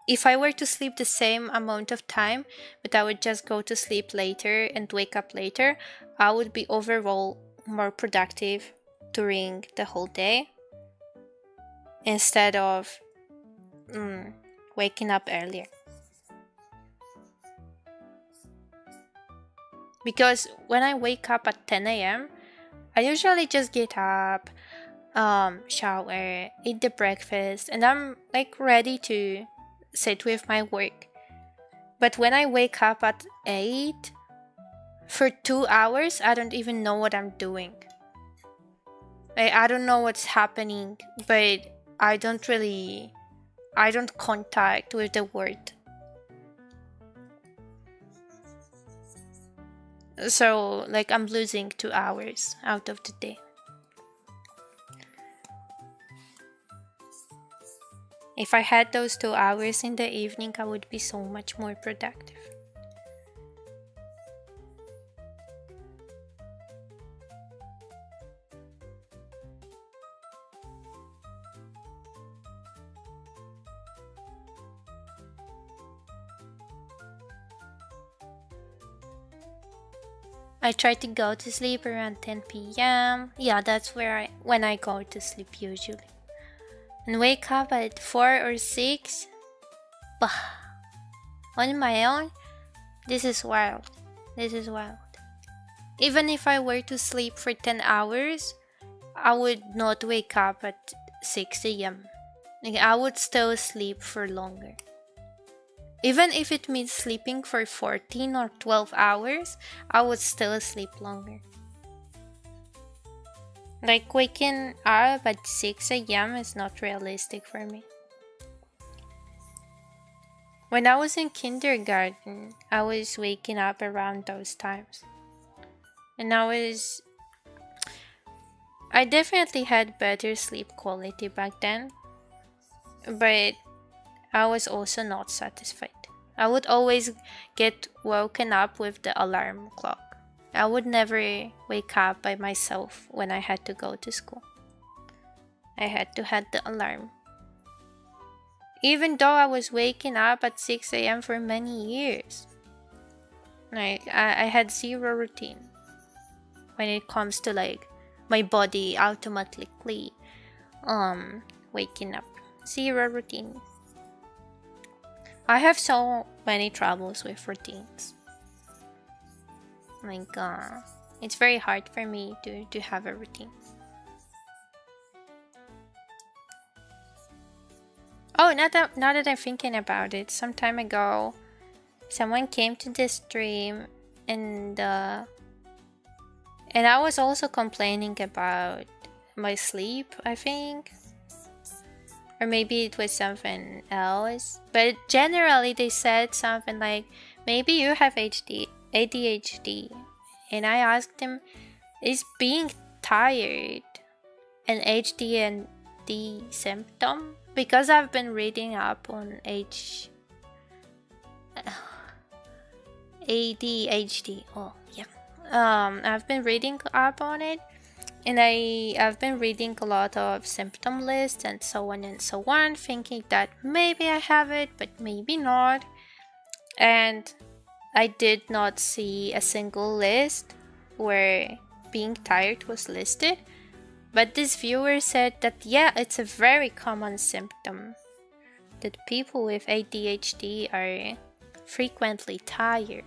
if I were to sleep the same amount of time, but I would just go to sleep later and wake up later, I would be overall more productive during the whole day instead of waking up earlier. Because when I wake up at 10 a.m., I usually just get up, shower, eat the breakfast, and I'm like ready to sit with my work. But when I wake up at 8, for 2 hours, I don't even know what I'm doing. I don't know what's happening, but I don't contact with the word. So, like, I'm losing 2 hours out of the day. If I had those 2 hours in the evening, I would be so much more productive. I try to go to sleep around 10 p.m. Yeah, that's when I go to sleep usually. And wake up at 4 or 6. Bah, on my own, this is wild. This is wild. Even if I were to sleep for 10 hours, I would not wake up at 6 a.m. Like, I would still sleep for longer. Even if it means sleeping for 14 or 12 hours, I would still sleep longer. Like, waking up at 6 a.m. is not realistic for me. When I was in kindergarten, I was waking up around those times. And I definitely had better sleep quality back then. But I was also not satisfied. I would always get woken up with the alarm clock. I would never wake up by myself when I had to go to school. I had to have the alarm. Even though I was waking up at 6 a.m. for many years. Like, I had zero routine when it comes to like my body automatically waking up. Zero routine. I have so many troubles with routines. Like, it's very hard for me to have a routine. Oh, now that I'm thinking about it, some time ago, someone came to the stream and I was also complaining about my sleep, I think. Or maybe it was something else. But generally they said something like, maybe you have ADHD. And I asked him, is being tired an ADHD symptom? Because I've been reading up on ADHD. Oh, yeah. I've been reading up on it. And I've been reading a lot of symptom lists and so on, thinking that maybe I have it, but maybe not. And I did not see a single list where being tired was listed. But this viewer said that, yeah, it's a very common symptom. That people with ADHD are frequently tired.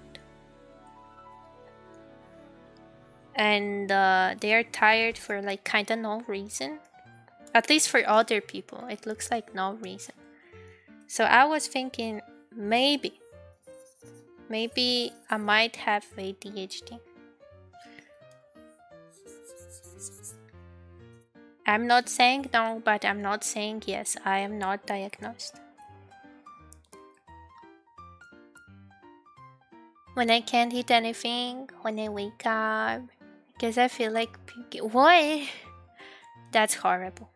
And they are tired for like kinda no reason. At least for other people, it looks like no reason. So I was thinking, maybe I might have ADHD. I'm not saying no, but I'm not saying yes. I am not diagnosed. When I can't eat anything, when I wake up, because I feel like puking. What? That's horrible.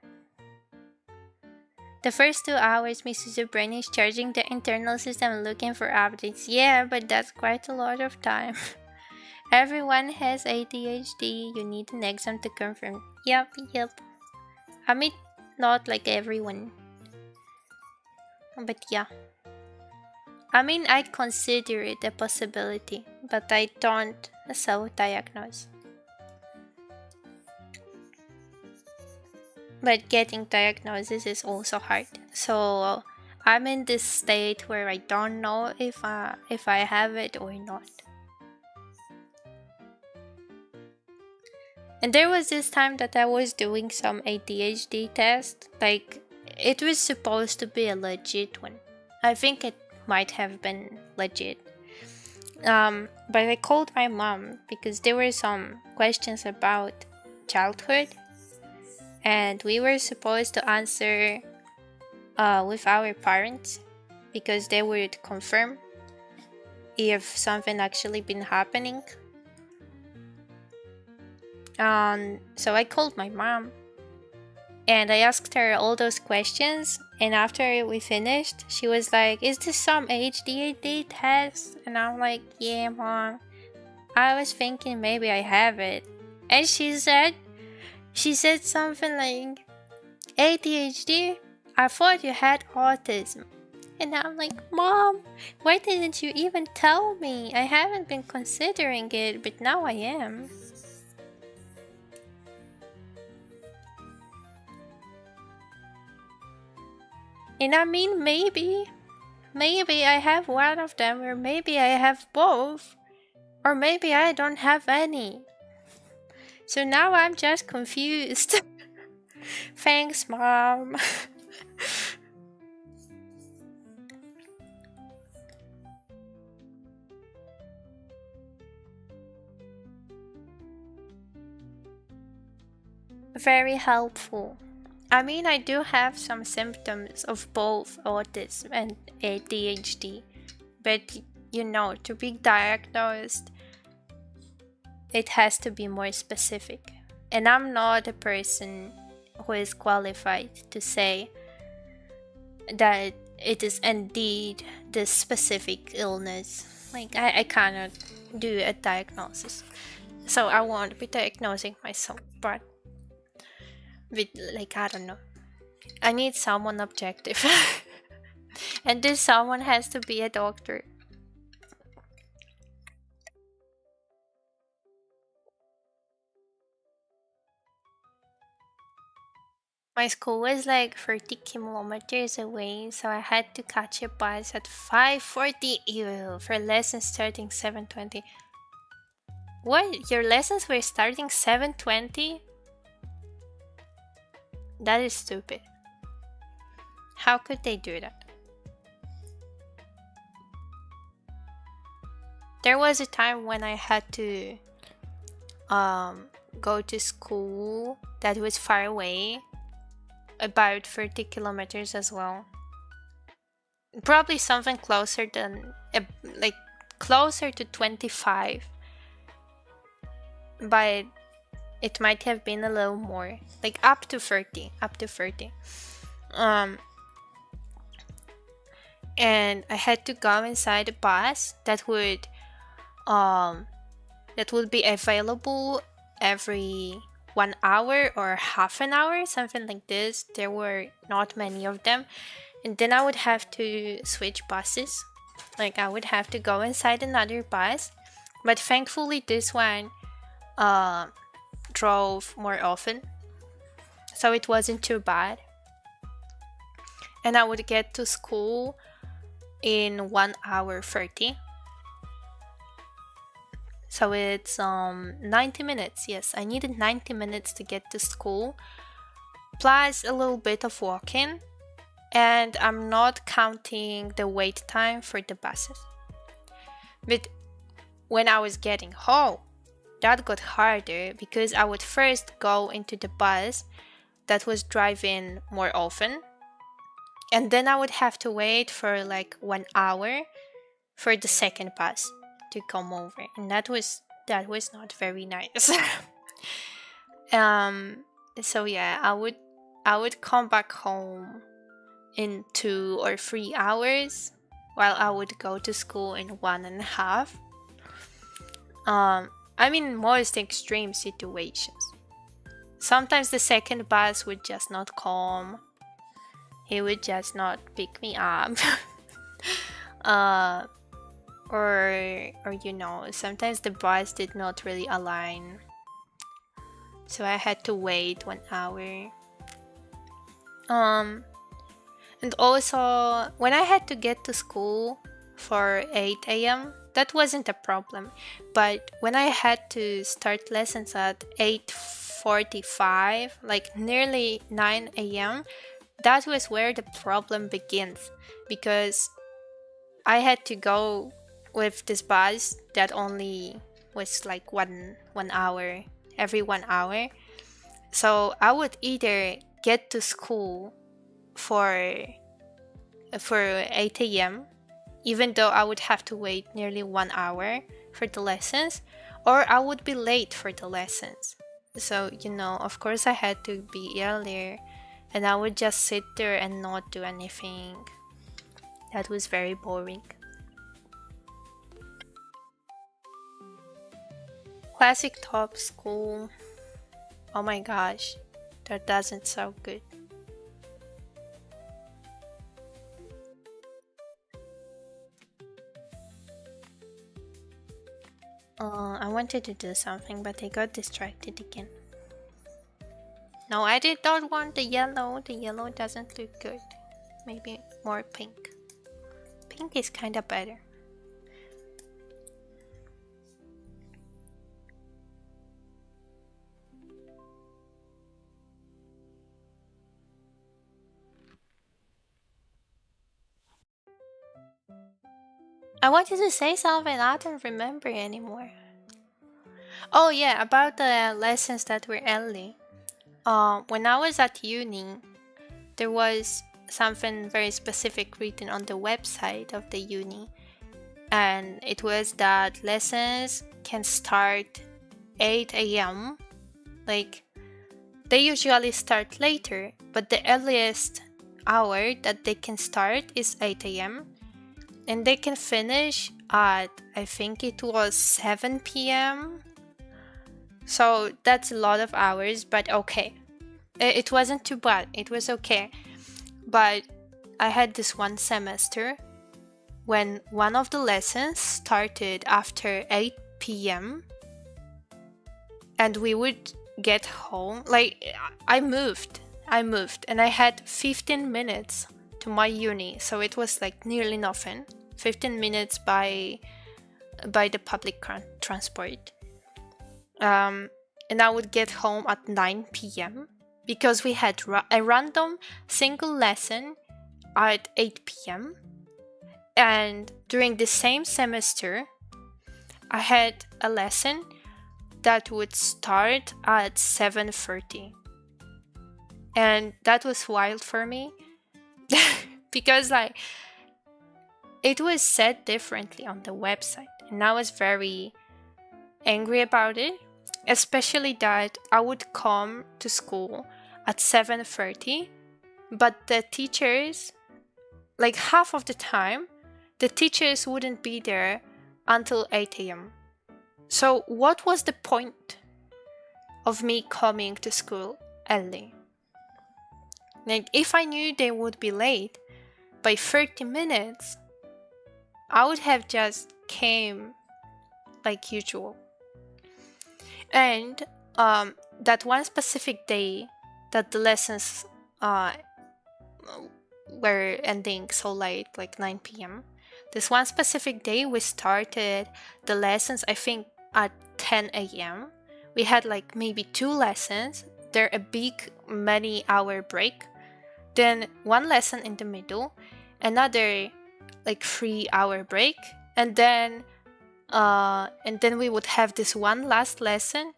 The first 2 hours, Mrs. brain is charging the internal system looking for updates. Yeah, but that's quite a lot of time. Everyone has ADHD. You need an exam to confirm. Yep. I mean, not like everyone. But yeah. I mean, I consider it a possibility, but I don't self-diagnose. But getting diagnosis is also hard. So I'm in this state where I don't know if I have it or not. And there was this time that I was doing some ADHD test. Like, it was supposed to be a legit one. I think it might have been legit. But I called my mom because there were some questions about childhood. And we were supposed to answer with our parents because they would confirm if something actually been happening. So I called my mom and I asked her all those questions, and after we finished, she was like, is this some ADHD test? And I'm like, yeah, mom, I was thinking maybe I have it. And she said something like, ADHD? I thought you had autism. And I'm like, Mom, why didn't you even tell me? I haven't been considering it, but now I am. And I mean, maybe I have one of them, or maybe I have both. Or maybe I don't have any. So now I'm just confused. Thanks, Mom. Very helpful. I mean, I do have some symptoms of both autism and ADHD, but to be diagnosed, it has to be more specific. And I'm not a person who is qualified to say that it is indeed this specific illness. Like, I cannot do a diagnosis. So I won't be diagnosing myself, but with, like, I don't know. I need someone objective. And this someone has to be a doctor. My school was like 30 kilometers away, so I had to catch a bus at 5:40 ew, for lessons starting 7:20. What? Your lessons were starting 7:20? That is stupid. How could they do that? There was a time when I had to go to school that was far away, about 30 kilometers as well. Probably something closer than like closer to 25, but it might have been a little more, like up to 30. And I had to go inside a bus that would be available every 1 hour or half an hour, something like this. There were not many of them, and then I would have to switch buses. Like, I would have to go inside another bus, but thankfully this one drove more often, so it wasn't too bad. And I would get to school in 1 hour 30. So it's 90 minutes. Yes, I needed 90 minutes to get to school, plus a little bit of walking, and I'm not counting the wait time for the buses. But when I was getting home, that got harder because I would first go into the bus that was driving more often, and then I would have to wait for like 1 hour for the second bus to come over, and that was not very nice. So yeah, I would come back home in 2 or 3 hours, while I would go to school in 1.5. I mean, most extreme situations. Sometimes the second bus would just not come. He would just not pick me up. Or sometimes the bus did not really align, so I had to wait 1 hour. And also, when I had to get to school for 8 a.m., that wasn't a problem. But when I had to start lessons at 8:45, like nearly 9 a.m., that was where the problem begins, because I had to go with this bus that only was like one hour every 1 hour. So I would either get to school for 8 a.m., even though I would have to wait nearly 1 hour for the lessons, or I would be late for the lessons. So, of course I had to be earlier, and I would just sit there and not do anything. That was very boring. Classic top school. Oh my gosh, that doesn't sound good. I wanted to do something, but I got distracted again. No, I did not want the yellow. The yellow doesn't look good. Maybe more pink. Pink is kinda better. I wanted to say something, I don't remember anymore. Oh yeah, about the lessons that were early. When I was at uni, there was something very specific written on the website of the uni, and it was that lessons can start 8 a.m. Like, they usually start later, but the earliest hour that they can start is 8 a.m. and they can finish at, I think it was 7 p.m. So that's a lot of hours, but okay. It wasn't too bad, it was okay. But I had this one semester when one of the lessons started after 8 p.m. and we would get home. Like, I moved and I had 15 minutes to my uni, so it was like nearly nothing. 15 minutes by the public transport. And I would get home at 9 p.m. because we had a random single lesson at 8 p.m. And during the same semester, I had a lesson that would start at 7:30. And that was wild for me because like it was said differently on the website, and I was very angry about it, especially that I would come to school at 7:30, but the teachers, like half of the time, the teachers wouldn't be there until 8 a.m. So what was the point of me coming to school early? Like, if I knew they would be late by 30 minutes, I would have just came like usual. And that one specific day that the lessons were ending so late, like 9 p.m. This one specific day we started the lessons, I think, at 10 a.m. We had like maybe 2 lessons. They're a big many-hour break. Then one lesson in the middle, another like 3-hour break, and then we would have this one last lesson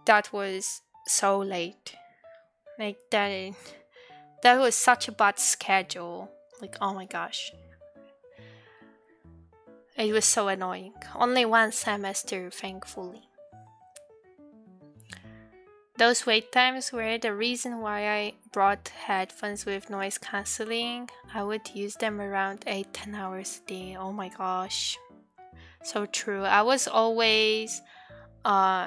that was so late. Like that was such a bad schedule. Like, oh my gosh. It was so annoying. Only one semester, thankfully. Those wait times were the reason why I brought headphones with noise cancelling. I would use them around 8-10 hours a day. Oh my gosh. So true. I was always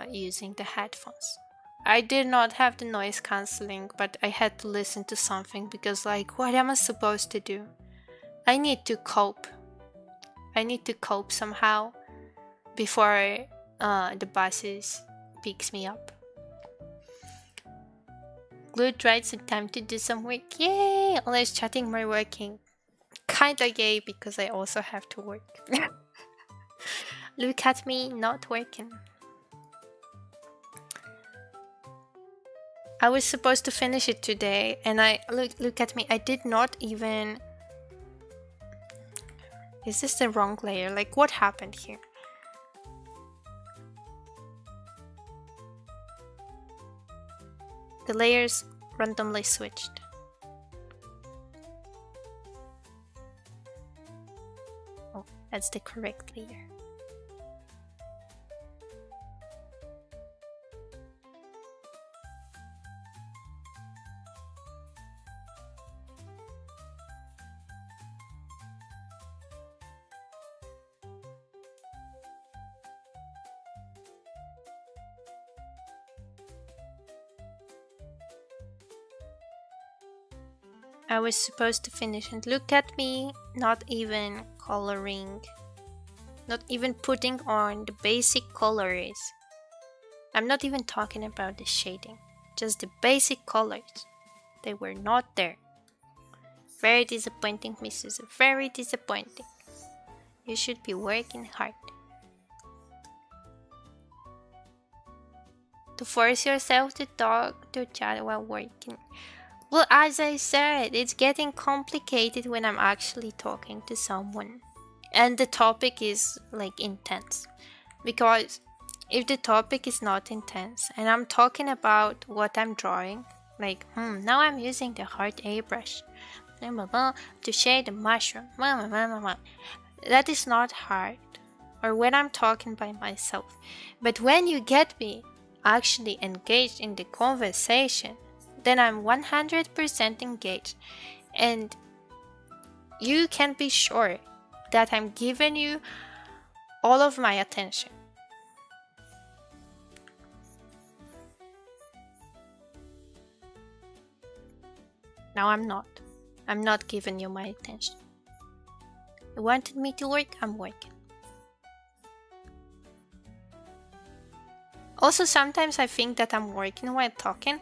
using the headphones. I did not have the noise cancelling, but I had to listen to something because, like, what am I supposed to do? I need to cope. I need to cope somehow before the buses picks me up. Glued right, so time to do some work. Yay! Always chatting more working. Kinda gay because I also have to work. Look at me not working. I was supposed to finish it today, and I look at me. I did not even. Is this the wrong layer? Like, what happened here? The layers randomly switched. Oh, that's the correct layer. I was supposed to finish, and look at me, not even coloring, not even putting on the basic colors. I'm not even talking about the shading, just the basic colors. They were not there. Very disappointing, Mrs. Very disappointing. You should be working hard. To force yourself to talk to chat while working. Well, as I said, it's getting complicated when I'm actually talking to someone. and the topic is like intense. Because if the topic is not intense and I'm talking about what I'm drawing, like, now I'm using the hard airbrush to shade the mushroom. That is not hard. Or when I'm talking by myself. But when you get me actually engaged in the conversation, then I'm 100% engaged. And you can be sure that I'm giving you all of my attention. Now I'm not. I'm not giving you my attention. You wanted me to work? I'm working. Also, sometimes I think that I'm working while talking,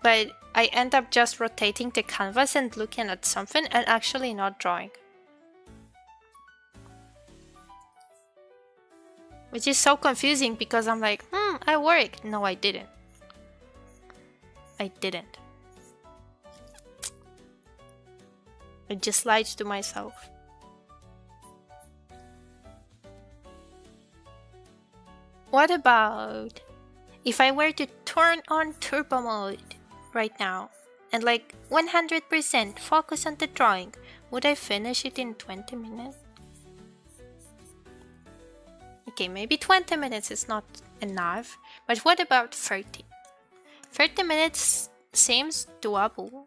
but I end up just rotating the canvas and looking at something and actually not drawing. Which is so confusing because I'm like, I worked. No, I didn't. I didn't. I just lied to myself. What about if I were to turn on turbo mode right now and like 100% focus on the drawing, would I finish it in 20 minutes? Okay, maybe 20 minutes is not enough, but what about 30? 30 minutes seems doable.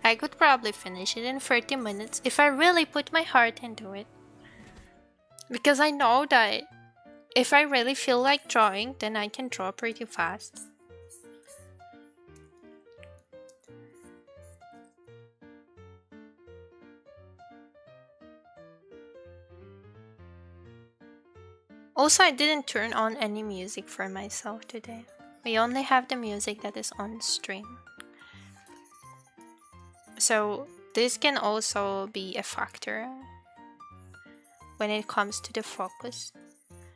I could probably finish it in 30 minutes if I really put my heart into it. Because I know that if I really feel like drawing, then I can draw pretty fast. Also, I didn't turn on any music for myself today. We only have the music that is on stream. So this can also be a factor when it comes to the focus.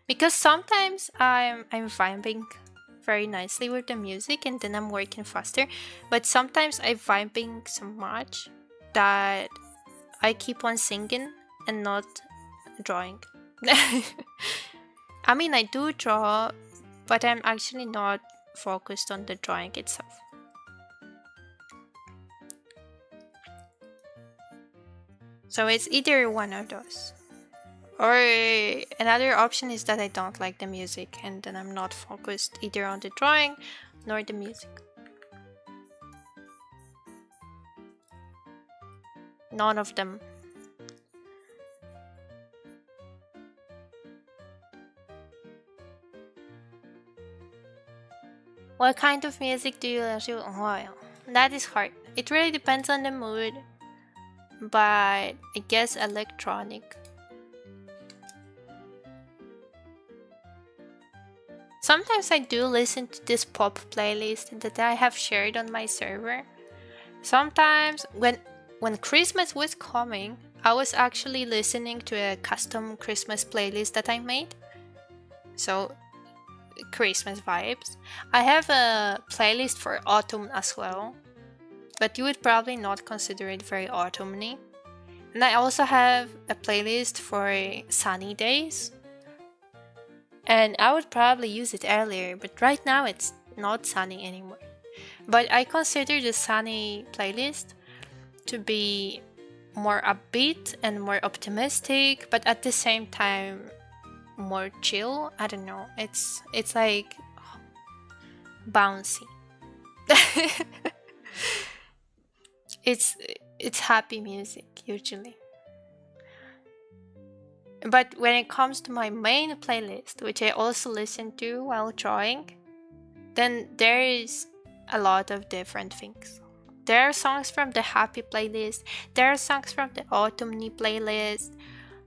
Because sometimes I'm vibing very nicely with the music and then I'm working faster. But sometimes I'm vibing so much that I keep on singing and not drawing. I mean, I do draw, but I'm actually not focused on the drawing itself. So it's either one of those. Or another option is that I don't like the music and then I'm not focused either on the drawing nor the music. None of them. What kind of music do you listen to? Oh, that is hard. It really depends on the mood, but I guess electronic. Sometimes I do listen to this pop playlist that I have shared on my server. Sometimes when Christmas was coming, I was actually listening to a custom Christmas playlist that I made. So Christmas vibes. I have a playlist for autumn as well, but you would probably not consider it very autumny. And I also have a playlist for sunny days. And I would probably use it earlier, but right now it's not sunny anymore. But I consider the sunny playlist to be more upbeat and more optimistic, but at the same time more chill. I don't know. It's like bouncy. it's happy music usually. But when it comes to my main playlist, which I also listen to while drawing, then there is a lot of different things. There are songs from the happy playlist, there are songs from the autumny playlist,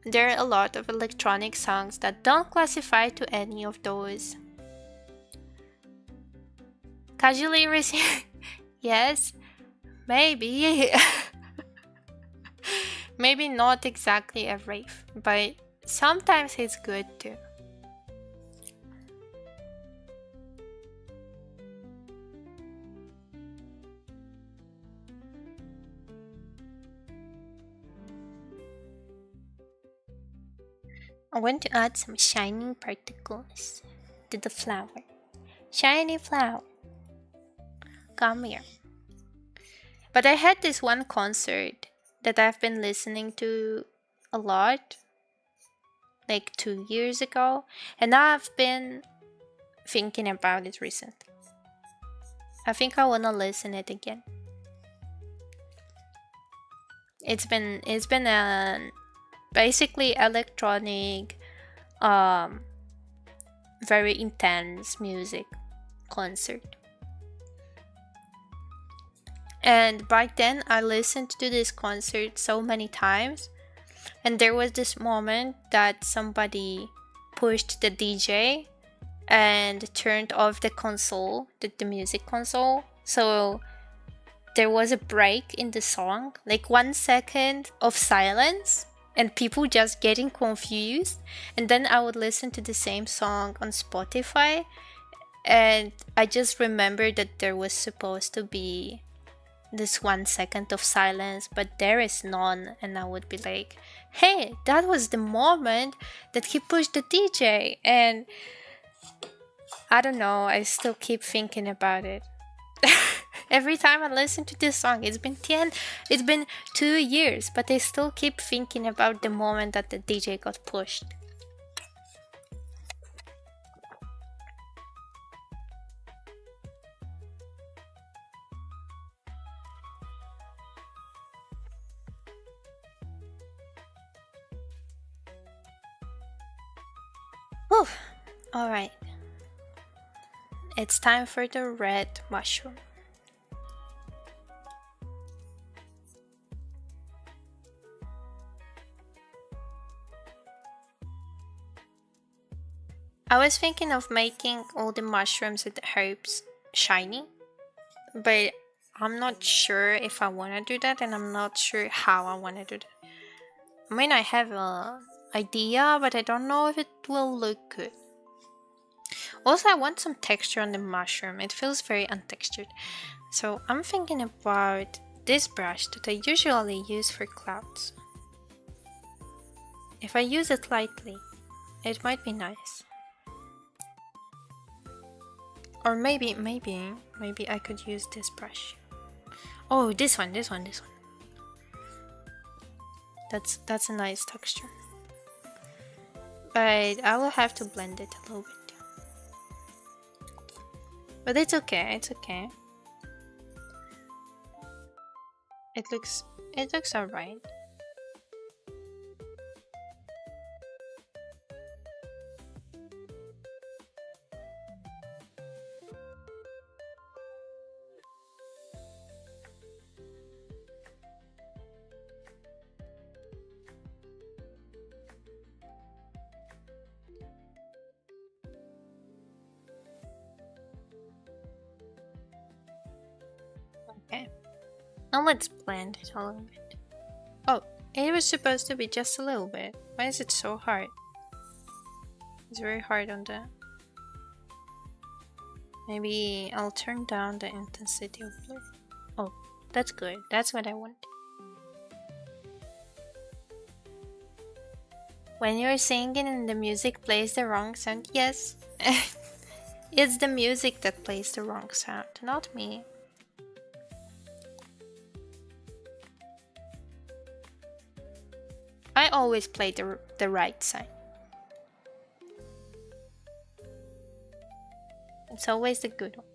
there are a lot of electronic songs that don't classify to any of those. Casually receive? Yes, maybe. Maybe not exactly a rave, but sometimes it's good too. I want to add some shining particles to the flower. Shiny flower, come here. But I had this one concert that I've been listening to a lot, like 2 years ago, and I've been thinking about it recently. I think I wanna listen it again. It's been a basically electronic, um, very intense music concert. And back then, I listened to this concert so many times, and there was this moment that somebody pushed the DJ and turned off the console, the music console. So there was a break in the song, like 1 second of silence, and people just getting confused. And then I would listen to the same song on Spotify, and I just remember that there was supposed to be this 1 second of silence, but there is none. And I would be like, hey, that was the moment that he pushed the DJ. And I don't know, I still keep thinking about it. Every time I listen to this song, it's been 2 years, but I still keep thinking about the moment that the DJ got pushed. Whew. Alright. It's time for the red mushroom. I was thinking of making all the mushrooms and herbs shiny, but I'm not sure if I want to do that, and I'm not sure how I want to do that. I mean, I have a idea, but I don't know if it will look good. Also, I want some texture on the mushroom. It feels very untextured. So I'm thinking about this brush that I usually use for clouds. If I use it lightly, it might be nice. Or maybe I could use this brush. Oh, this one. That's a nice texture. But I will have to blend it a little bit. But it's okay, It looks alright. Okay. Now let's blend it a little bit. Oh, it was supposed to be just a little bit. Why is it so hard? It's very hard on the... Maybe I'll turn down the intensity of blue. Oh, that's good. That's what I want. When you're singing and the music plays the wrong sound, yes. It's the music that plays the wrong sound, not me. I always play the right side. It's always the good one.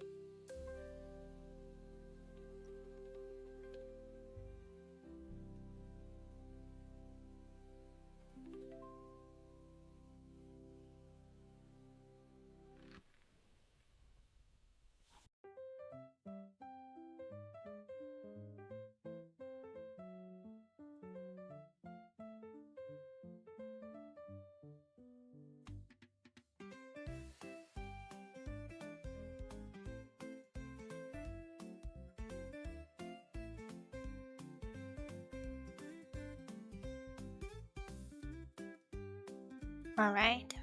Alright.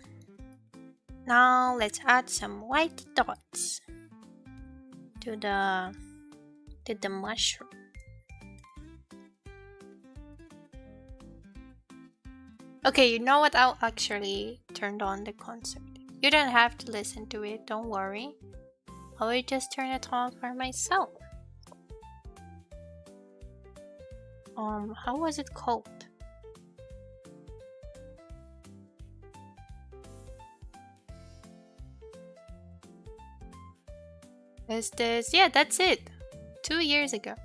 Now let's add some white dots to the mushroom. Okay, you know what? I'll actually turn on the concert. You don't have to listen to it, don't worry. I will just turn it on for myself. How was it called? Is this? Yeah, that's it. 2 years ago.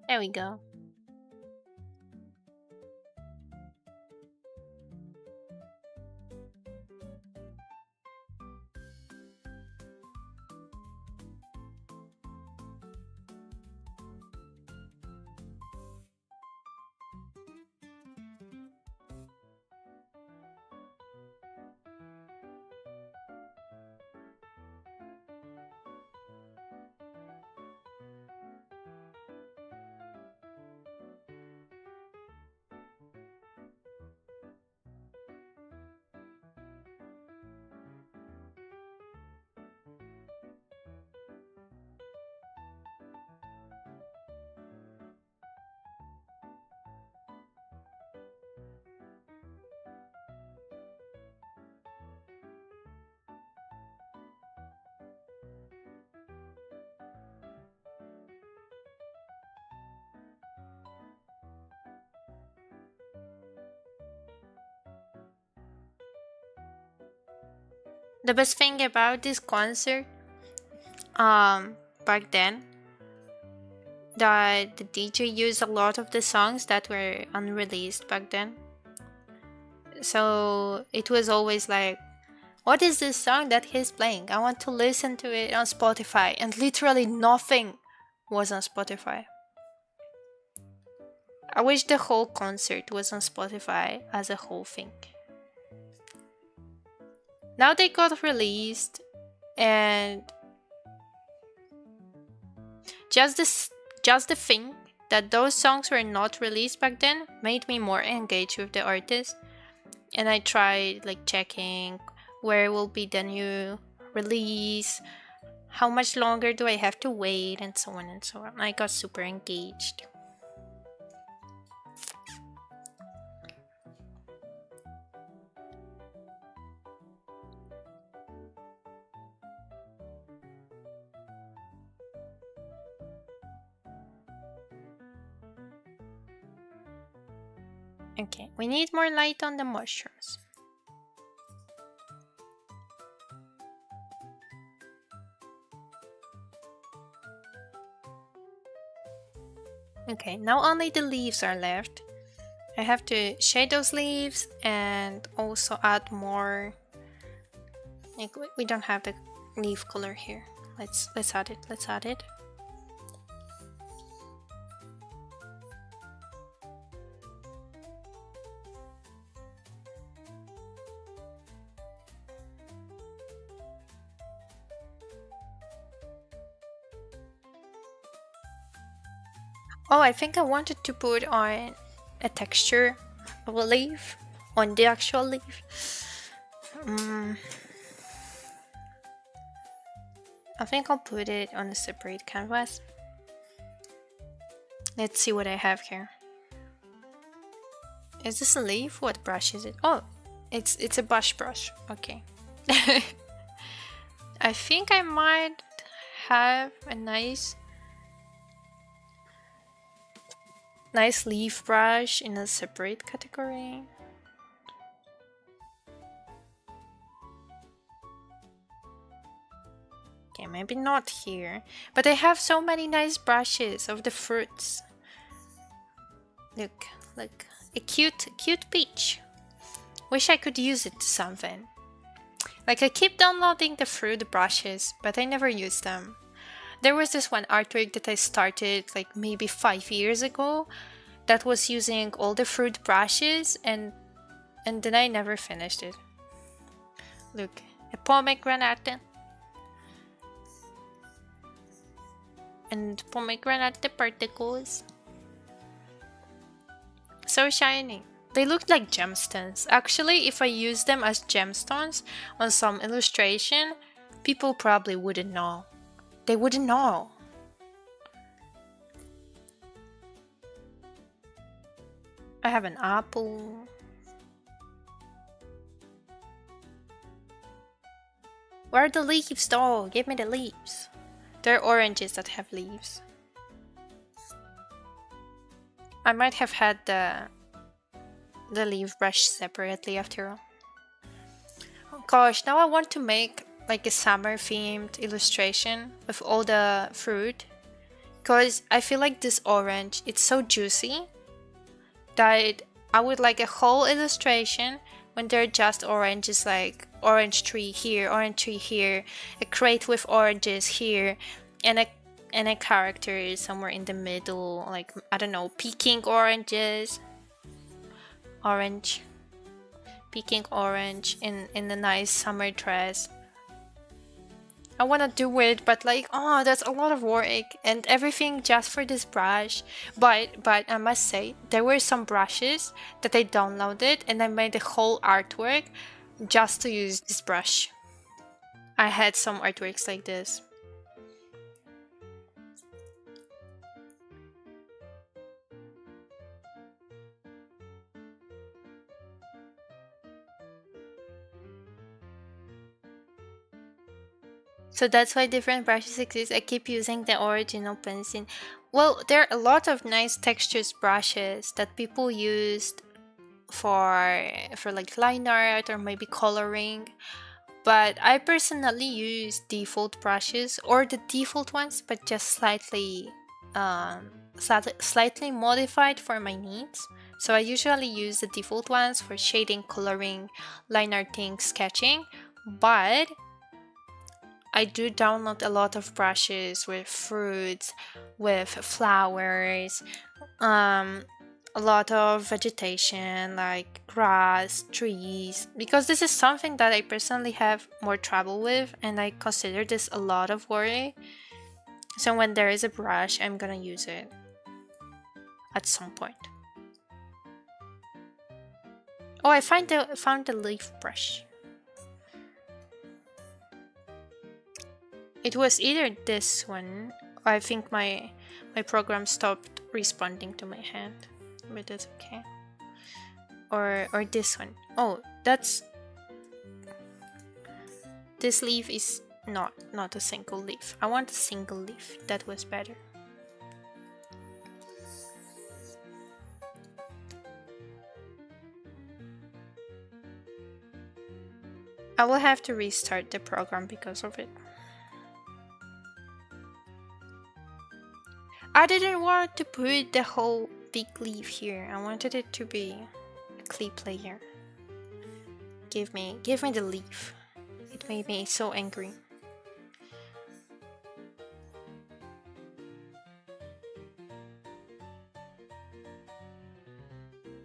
There we go. The best thing about this concert, back then, that the DJ used a lot of the songs that were unreleased back then. So it was always like, what is this song that he's playing? I want to listen to it on Spotify. And literally nothing was on Spotify. I wish the whole concert was on Spotify as a whole thing. Now they got released, and just the thing that those songs were not released back then made me more engaged with the artist. And I tried like checking where will be the new release, how much longer do I have to wait, and so on and so on. I got super engaged. Okay, we need more light on the mushrooms. Okay, now only the leaves are left. I have to shade those leaves and also add more. Like, we don't have the leaf color here. Let's add it. Let's add it. Oh, I think I wanted to put on a texture of a leaf on the actual leaf. I think I'll put it on a separate canvas. Let's see what I have here. Is this a leaf? What brush is it? Oh, it's a brush. Okay. I think I might have a nice leaf brush in a separate category. Okay, maybe not here, but I have so many nice brushes of the fruits. Look, a cute peach. Wish I could use it to something. Like, I keep downloading the fruit brushes, but I never use them. There was this one artwork that I started like maybe 5 years ago that was using all the fruit brushes, and then I never finished it. Look, a pomegranate. And pomegranate particles. So shiny. They look like gemstones. Actually, if I use them as gemstones on some illustration, people probably wouldn't know. They wouldn't know. I have an apple. Where are the leaves though? Give me the leaves. There are oranges that have leaves. I might have had the leaf brush separately after all. Oh gosh, now I want to make like a summer themed illustration with all the fruit. Because I feel like this orange, it's so juicy that I would like a whole illustration when they're just oranges, like orange tree here, a crate with oranges here, and a character somewhere in the middle, like I don't know, peeking oranges, orange, peeking orange in a nice summer dress. I want to do it, but like, oh, that's a lot of work and everything just for this brush. But I must say, there were some brushes that I downloaded and I made a whole artwork just to use this brush. I had some artworks like this. So that's why different brushes exist. I keep using the original pencil. Well, there are a lot of nice textures brushes that people used for like line art or maybe coloring. But I personally use default brushes or the default ones, but just slightly modified for my needs. So I usually use the default ones for shading, coloring, line arting, sketching. But I do download a lot of brushes with fruits, with flowers, a lot of vegetation like grass, trees, because this is something that I personally have more trouble with and I consider this a lot of worry. So when there is a brush, I'm gonna use it at some point. Oh, I found the leaf brush. It was either this one. I think my program stopped responding to my hand, but that's okay. Or this one. Oh, that's this leaf is not a single leaf. I want a single leaf. That was better. I will have to restart the program because of it. I didn't want to put the whole big leaf here. I wanted it to be a clip layer. Give me the leaf. It made me so angry.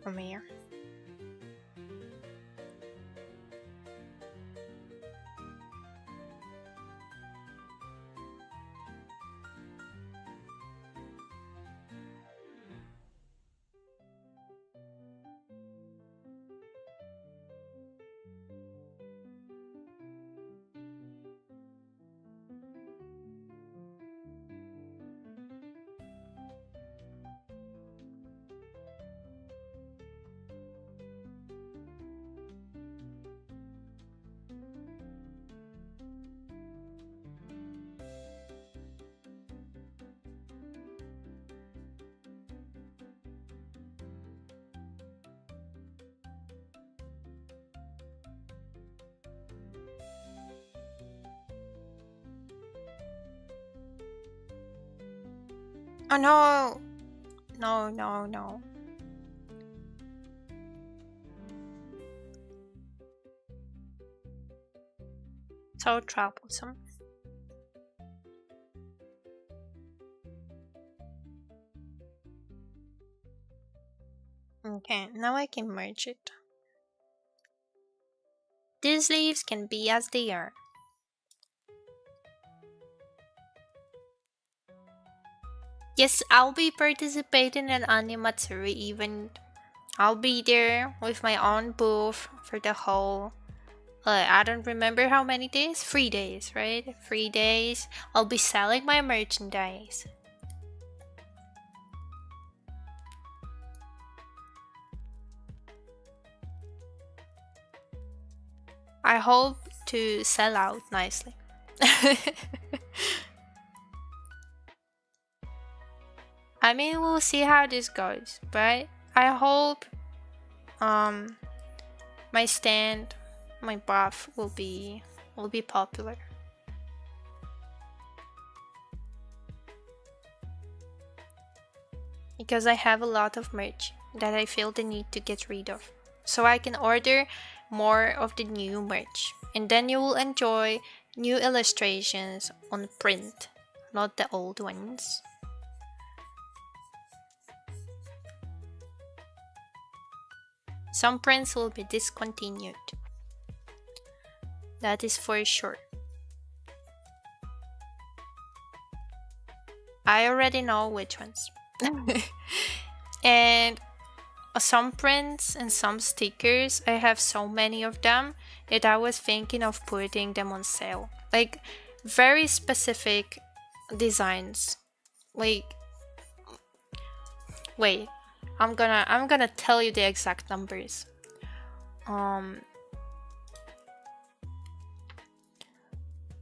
Come here. Oh no! No, no, no. So troublesome. Okay, now I can merge it. These leaves can be as they are. Yes, I'll be participating in an Animatsuri event. I'll be there with my own booth for the whole I don't remember how many days. 3 days, right? 3 days. I'll be selling my merchandise. I hope to sell out nicely. I mean, we'll see how this goes, but I hope um my stand, my buff will be popular. Because I have a lot of merch that I feel the need to get rid of. So I can order more of the new merch. And then you will enjoy new illustrations on print, not the old ones. Some prints will be discontinued. That is for sure. I already know which ones. And some prints and some stickers, I have so many of them that I was thinking of putting them on sale. Like very specific designs. Like wait, I'm gonna tell you the exact numbers.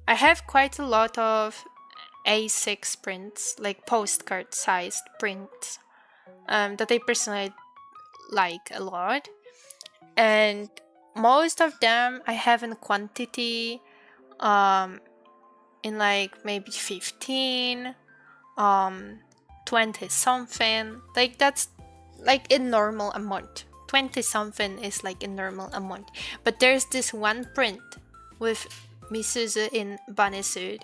I have quite a lot of A6 prints, like postcard sized prints, that I personally like a lot. And most of them I have in quantity, in like maybe 15, 20 something. Like that's like a normal amount. 20 something is like a normal amount. But there's this one print with Misuzu in bunny suit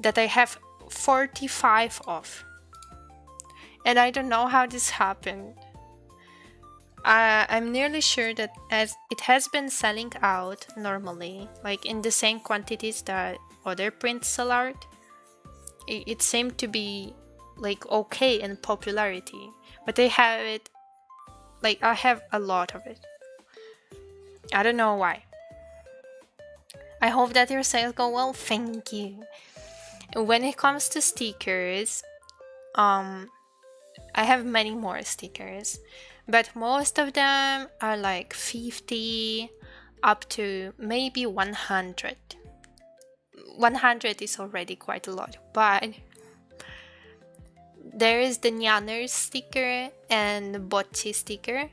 that I have 45 of. And I don't know how this happened. I'm nearly sure that as it has been selling out normally, like in the same quantities that other prints sell out, it seemed to be like okay in popularity. But they have it, like I have a lot of it. I don't know why. I hope that your sales go well. Thank you. When it comes to stickers, I have many more stickers, but most of them are like 50 up to maybe 100. 100 is already quite a lot, but there is the Nyaners sticker and the Bocce sticker.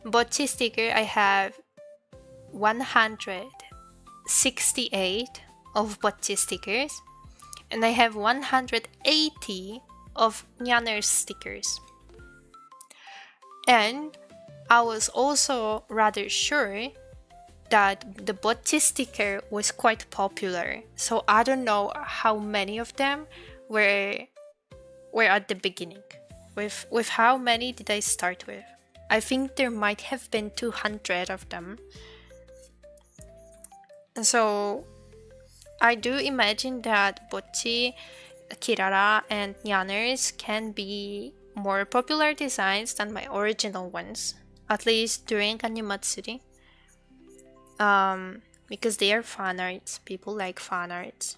Bocce sticker, I have 168 of Bocce stickers, and I have 180 of Nyaners stickers. And I was also rather sure that the Bocce sticker was quite popular, so I don't know how many of them were at the beginning. With how many did I start with? I think there might have been 200 of them. So I do imagine that Bocce, Kirara, and Nyaners can be more popular designs than my original ones, at least during Animatsuri. Because they are fan arts, people like fan arts.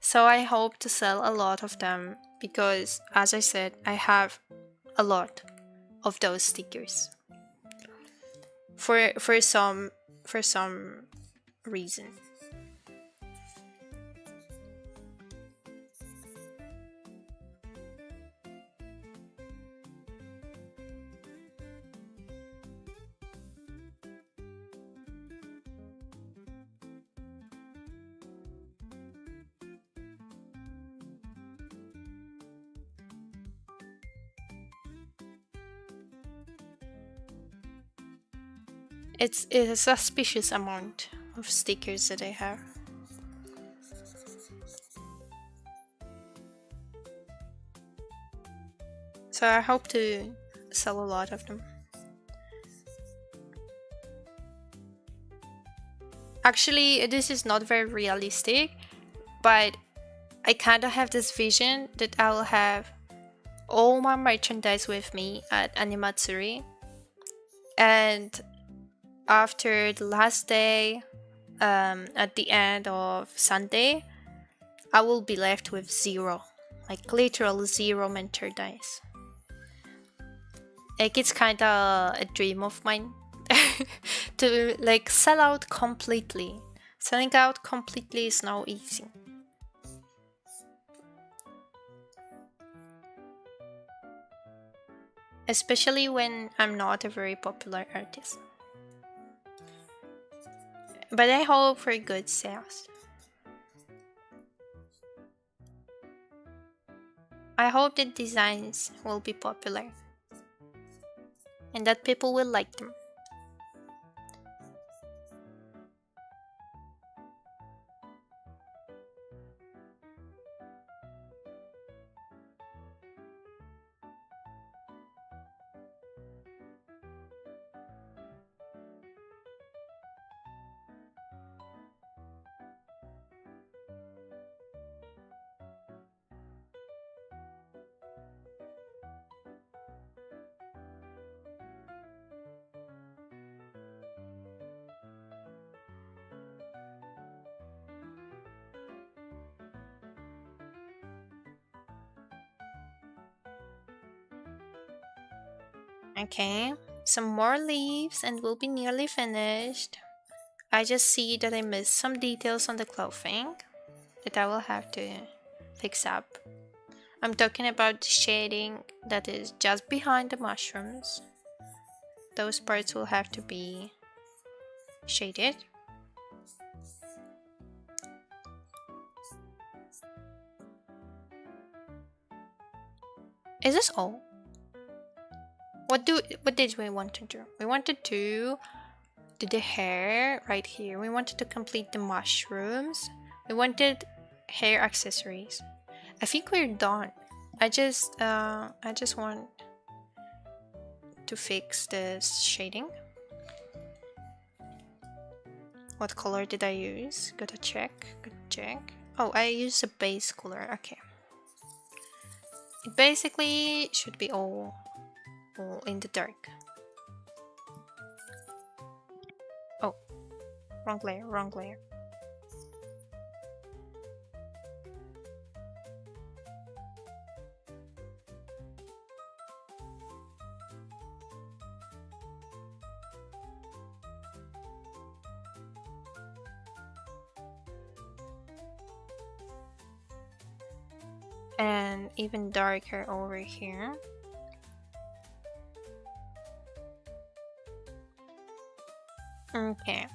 So I hope to sell a lot of them because, as I said, I have a lot of those stickers for some reason. It's a suspicious amount of stickers that I have. So I hope to sell a lot of them. Actually, this is not very realistic, but I kind of have this vision that I will have all my merchandise with me at Animatsuri, and after the last day, at the end of Sunday, I will be left with zero, like literal zero merchandise. Like it's kind of a dream of mine to like sell out completely. Selling out completely is now easy. Especially when I'm not a very popular artist. But I hope for good sales. I hope the designs will be popular and that people will like them. Okay, some more leaves and we'll be nearly finished. I just see that I missed some details on the clothing that I will have to fix up. I'm talking about the shading that is just behind the mushrooms. Those parts will have to be shaded. Is this all? What did we want to do? We wanted to do the hair right here. We wanted to complete the mushrooms. We wanted hair accessories. I think we're done. I just want to fix this shading. What color did I use? Gotta check. Oh, I used a base color. Okay. It basically should be all in the dark. Oh, wrong layer. And even darker over here. Okay,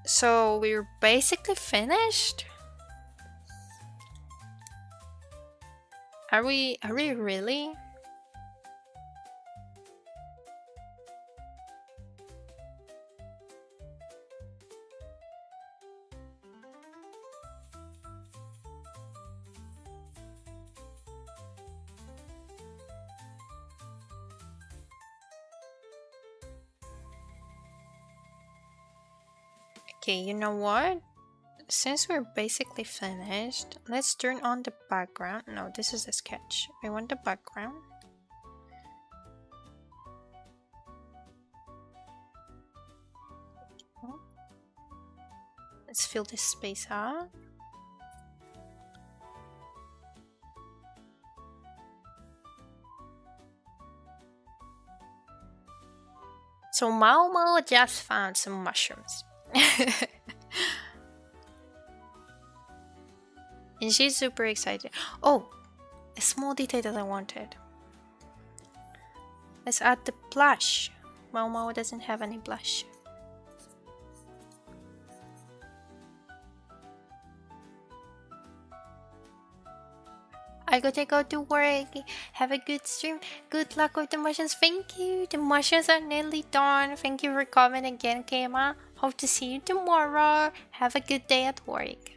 so we're basically finished. Are we really? Okay, you know what? Since we're basically finished, let's turn on the background. No, this is a sketch. I want the background. Let's fill this space out. So Maomao just found some mushrooms. And she's super excited. Oh, a small detail that I wanted. Let's add the blush. Maomao doesn't have any blush. I gotta go to work. Have a good stream. Good luck with the mushrooms. Thank you. The mushrooms are nearly done. Thank you for coming again, Kema. Hope to see you tomorrow. Have a good day at work.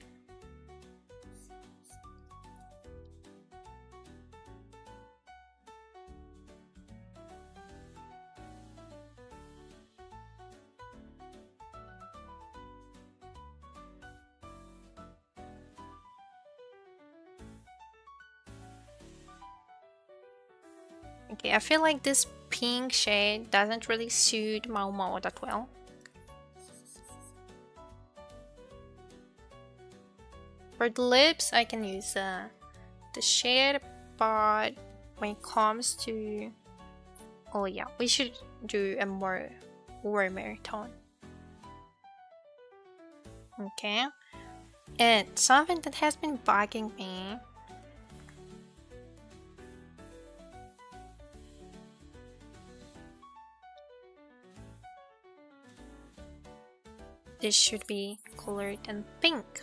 Okay, I feel like this pink shade doesn't really suit Maomao that well. For the lips, I can use the shade, but when it comes to... Oh yeah, we should do a more warmer tone. Okay. And something that has been bugging me. This should be colored in pink.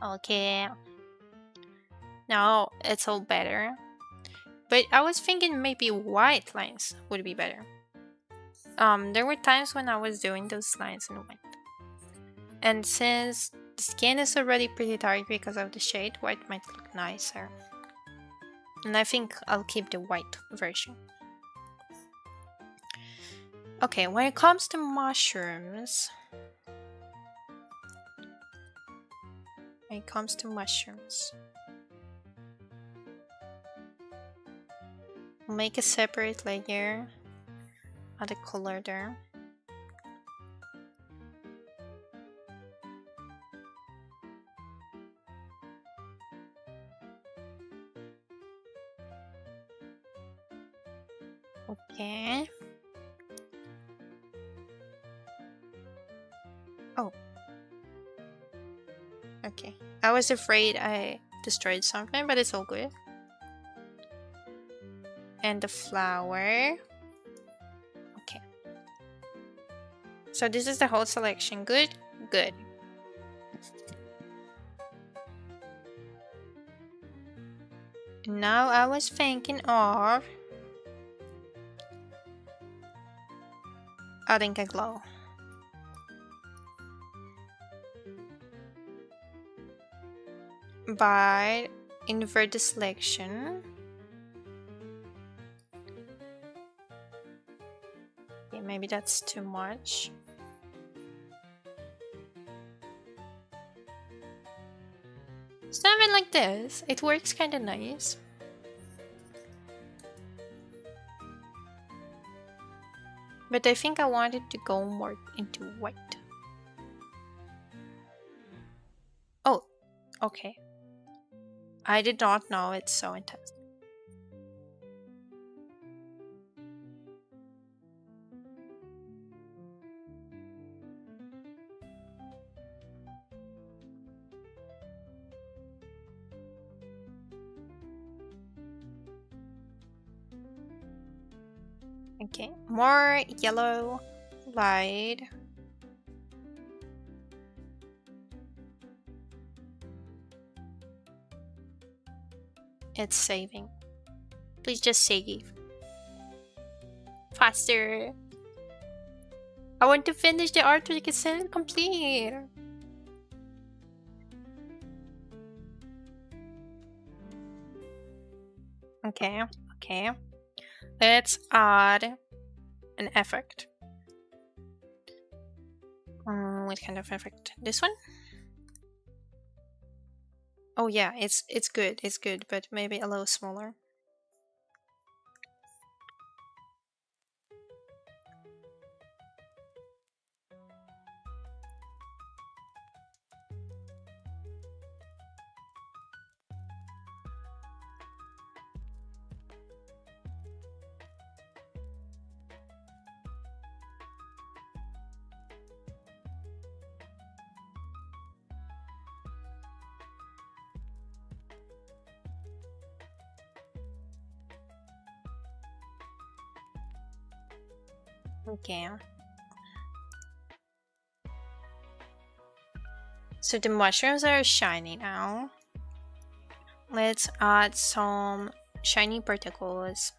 Okay. Now it's all better. But I was thinking maybe white lines would be better. There were times when I was doing those lines in white. And since the skin is already pretty dark because of the shade, white might look nicer. And I think I'll keep the white version. Okay, when it comes to mushrooms... Make a separate layer. Add a color there. Okay. Oh. Okay. I was afraid I destroyed something, but it's all good. And the flower. Okay. So this is the whole selection. Good? Good. Now I was thinking of adding a glow. But invert the selection. Okay, maybe that's too much. Something like this. It works kind of nice. But I think I wanted to go more into white. Oh, okay. I did not know it's so intense. Okay, more yellow light. It's saving. Please just save. Faster. I want to finish the artwork. It's complete. Okay, okay. Let's add an effect. What kind of effect? This one? Oh yeah, it's good. It's good, but maybe a little smaller. Okay. So the mushrooms are shiny now. Let's add some shiny particles.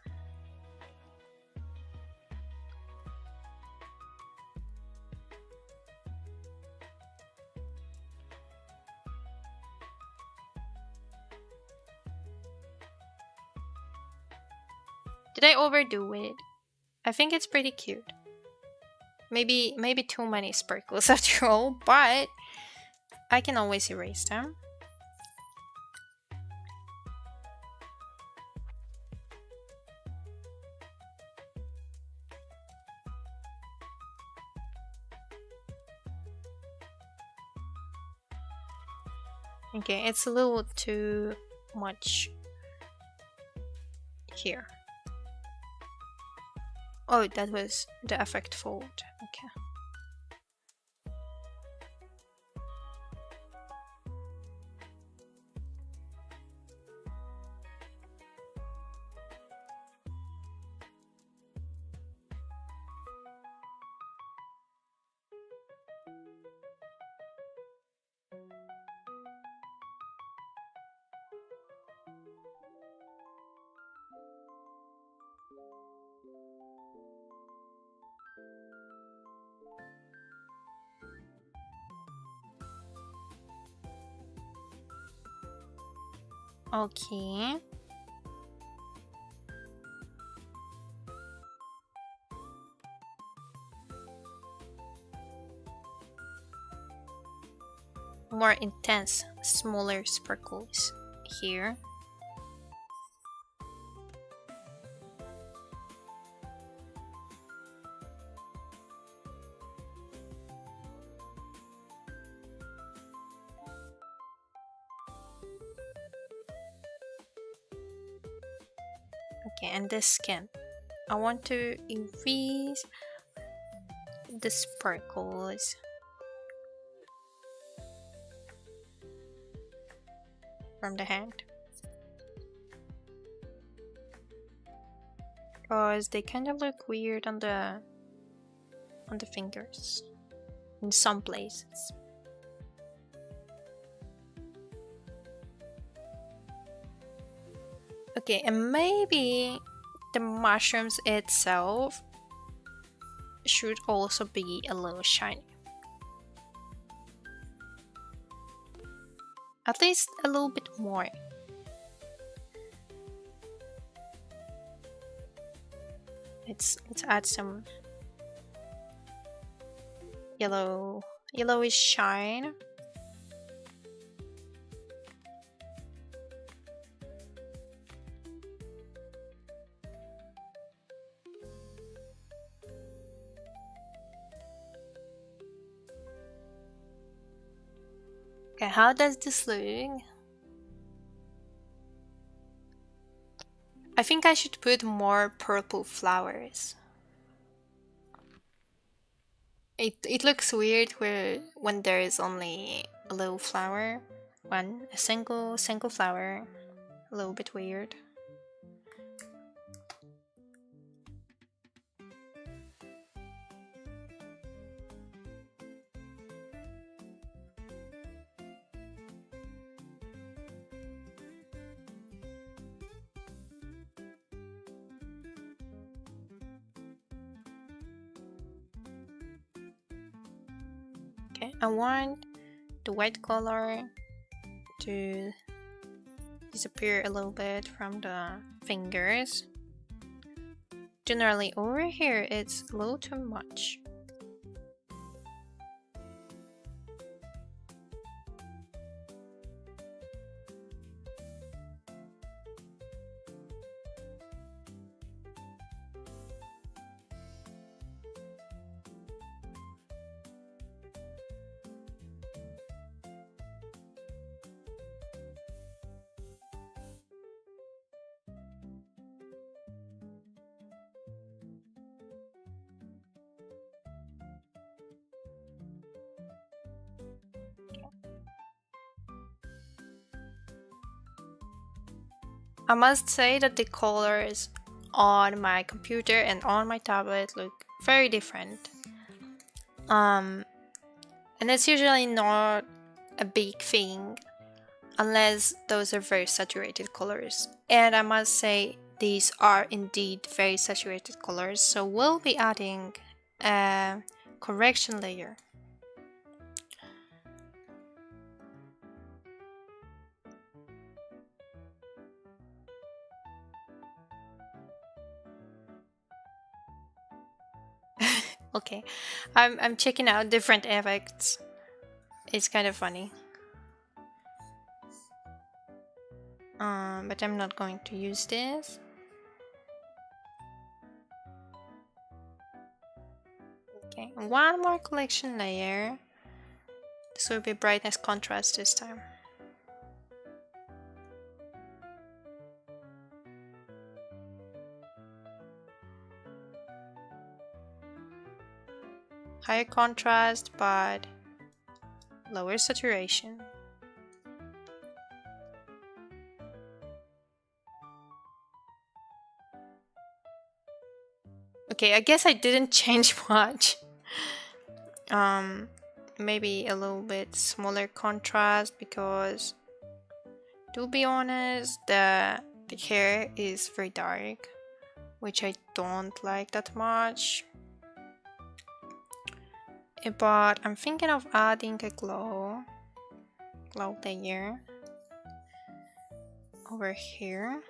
Did I overdo it? I think it's pretty cute. Maybe too many sparkles after all, but I can always erase them. Okay, it's a little too much here. Oh, that was the effect fold. Okay. Okay. More intense, smaller sparkles here. Okay, and the skin. I want to erase the sparkles from the hand, because they kind of look weird on the fingers in some places. Okay, and maybe the mushrooms itself should also be a little shiny. At least a little bit more. Let's add some yellowish shine. Okay, how does this look? I think I should put more purple flowers. It looks weird when there is only a little flower, a single flower, a little bit weird. Okay, I want the white color to disappear a little bit from the fingers. Generally over here it's a little too much. I must say that the colors on my computer and on my tablet look very different. And it's usually not a big thing unless those are very saturated colors. And I must say these are indeed very saturated colors, so we'll be adding a correction layer. Okay, I'm checking out different effects. It's kind of funny. But I'm not going to use this. Okay, one more collection layer. This will be brightness contrast this time. Higher contrast, but lower saturation. Okay, I guess I didn't change much. Maybe a little bit smaller contrast because, to be honest, the hair is very dark, which I don't like that much. But I'm thinking of adding a glow layer over here.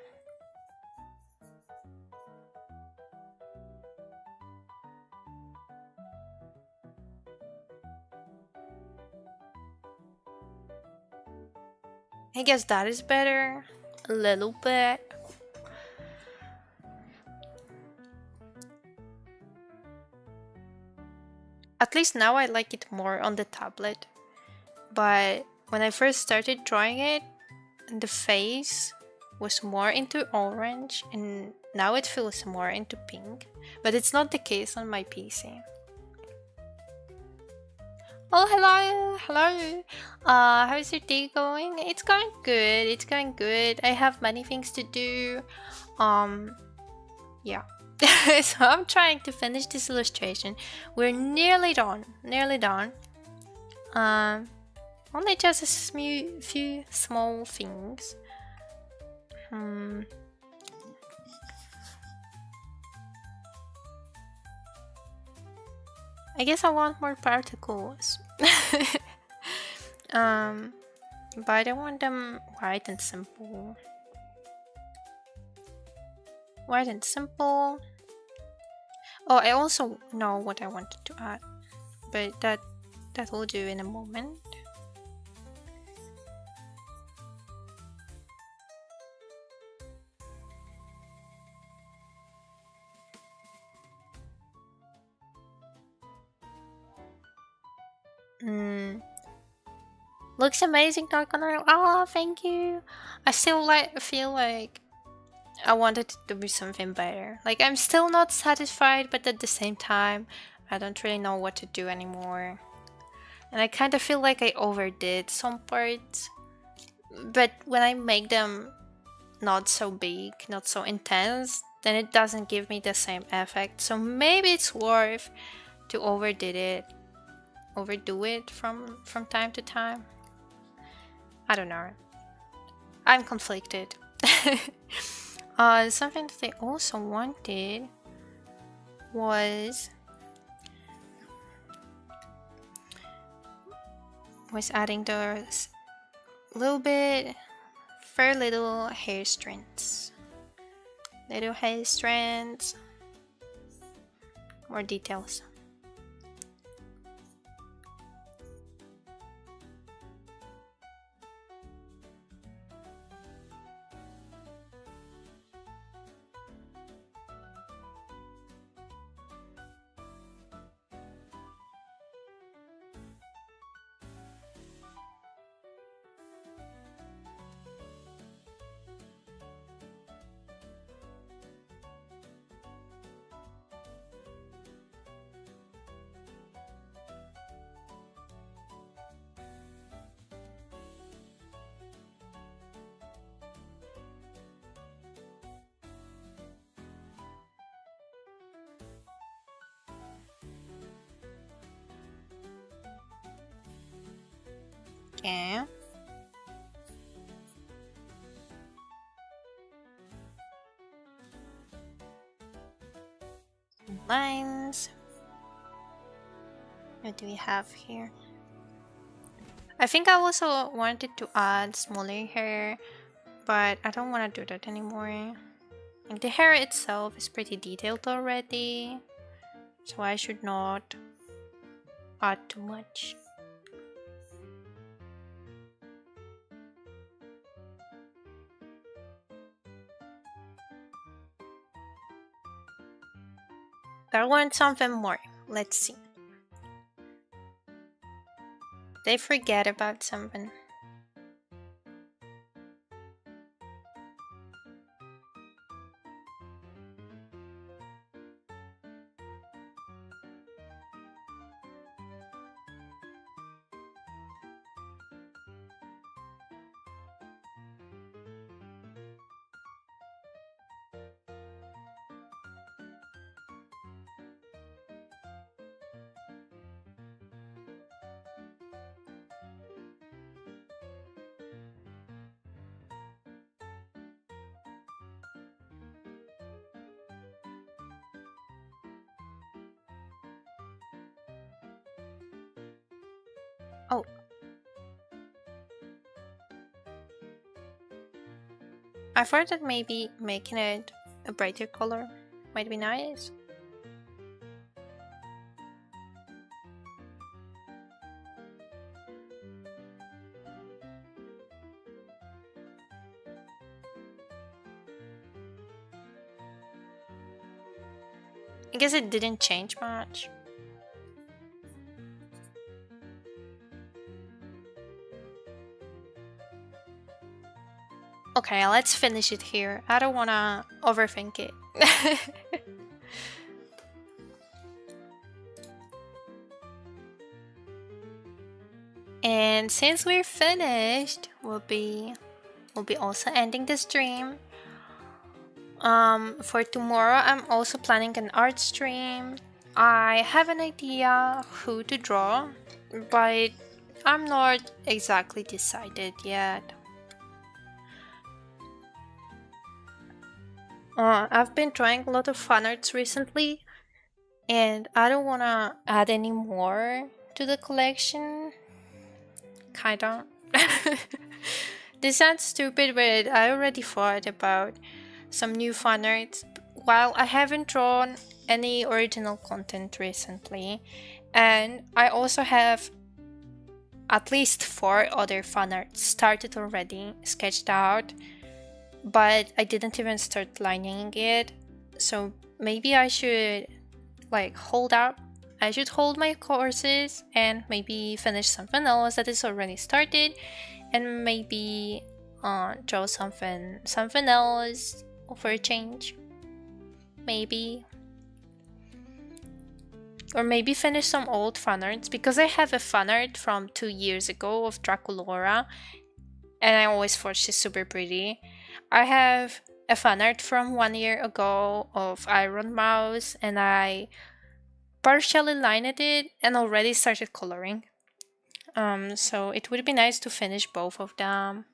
I guess that is better. A little bit. At least now I like it more on the tablet. But when I first started drawing it, the face was more into orange and now it feels more into pink. But it's not the case on my PC. Oh, hello, hello. How's your day going? It's going good. It's going good. I have many things to do. Yeah. So I'm trying to finish this illustration. We're nearly done. Nearly done. Only just a few small things. I guess I want more particles. But I don't want them white and simple. White and simple. Oh, I also know what I wanted to add, but that will do in a moment. Looks amazing, not gonna lie. Oh, thank you. I still feel like I wanted it to be something better. Like I'm still not satisfied, but at the same time, I don't really know what to do anymore. And I kind of feel like I overdid some parts. But when I make them not so big, not so intense, then it doesn't give me the same effect. So maybe it's worth to overdo it from time to time. I don't know. I'm conflicted. Something that I also wanted was adding those very little hair strands. More details. Okay. Lines. What do we have here? I think I also wanted to add smaller hair, but I don't want to do that anymore. Like the hair itself is pretty detailed already, so I should not add too much. I want something more. Let's see. They forget about something. Oh, I thought that maybe making it a brighter color might be nice. I guess it didn't change much. Okay, let's finish it here. I don't wanna overthink it. And since we're finished, we'll be also ending the stream. For tomorrow, I'm also planning an art stream. I have an idea who to draw, but I'm not exactly decided yet. I've been drawing a lot of fan arts recently, and I don't want to add any more to the collection. Kinda. This sounds stupid, but I already thought about some new fan arts. While I haven't drawn any original content recently, and I also have at least 4 other fan arts started already, sketched out, but I didn't even start lining it. So maybe I should hold up. I should hold my courses and maybe finish something else that is already started, and maybe draw something else for a change. Maybe. Or maybe finish some old fan arts, because I have a fan art from 2 years ago of Draculora, and I always thought she's super pretty. I have a fan art from 1 year ago of Iron Mouse, and I partially lined it and already started coloring. So it would be nice to finish both of them.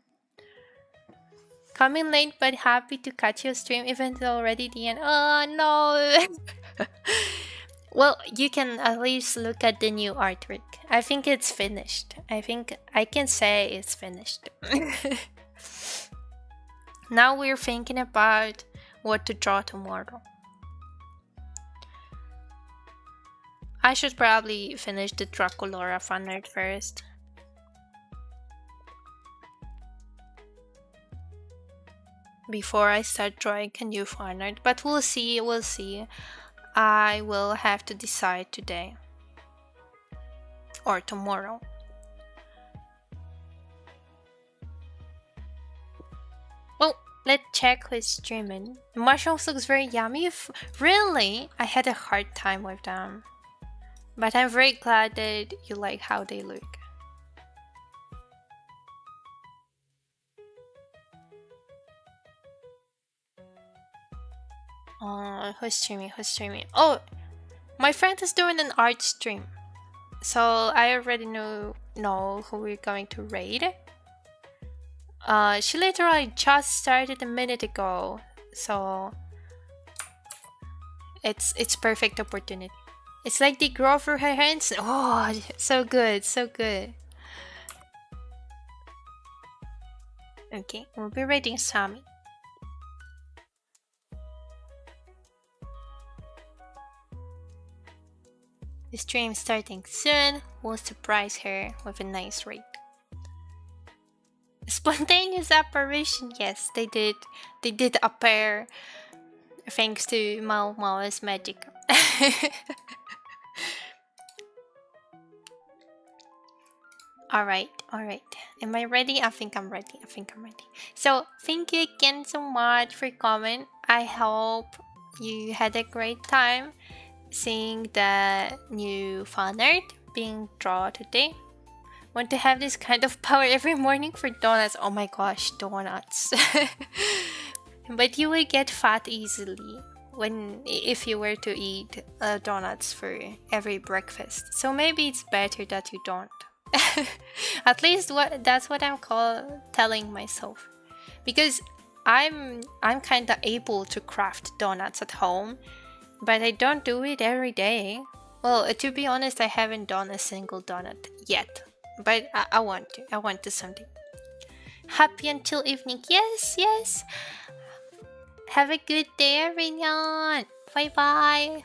Coming late but happy to catch your stream even though already the end. Oh no! Well, you can at least look at the new artwork. I think it's finished. I think I can say it's finished. Now we're thinking about what to draw tomorrow. I should probably finish the Draculora fan art first. Before I start drawing a new fan art, but we'll see, I will have to decide today or tomorrow. Well, let's check who's streaming. Mushrooms looks very yummy. Really? I had a hard time with them, but I'm very glad that you like how they look. Who's streaming? Oh, my friend is doing an art stream, so I already know who we're going to raid. She literally just started a minute ago, so it's perfect opportunity. It's like they grow through her hands. Oh, so good, so good. Okay, we'll be raiding Sammy. The stream starting soon. We'll surprise her with a nice raid. Spontaneous apparition. Yes, they did. They did appear thanks to Maomao's magic. Alright, alright. Am I ready? I think I'm ready. So, thank you again so much for coming. I hope you had a great time seeing the new fan art being drawn today. Want to have this kind of power every morning for donuts. Oh my gosh, donuts. But you will get fat easily if you were to eat donuts for every breakfast. So maybe it's better that you don't. At least that's what I'm telling myself, because I'm kind of able to craft donuts at home, but I don't do it every day. Well, to be honest, I haven't done a single donut yet, but I want to. I want to someday. Happy until evening. Yes, yes. Have a good day, everyone. Bye bye.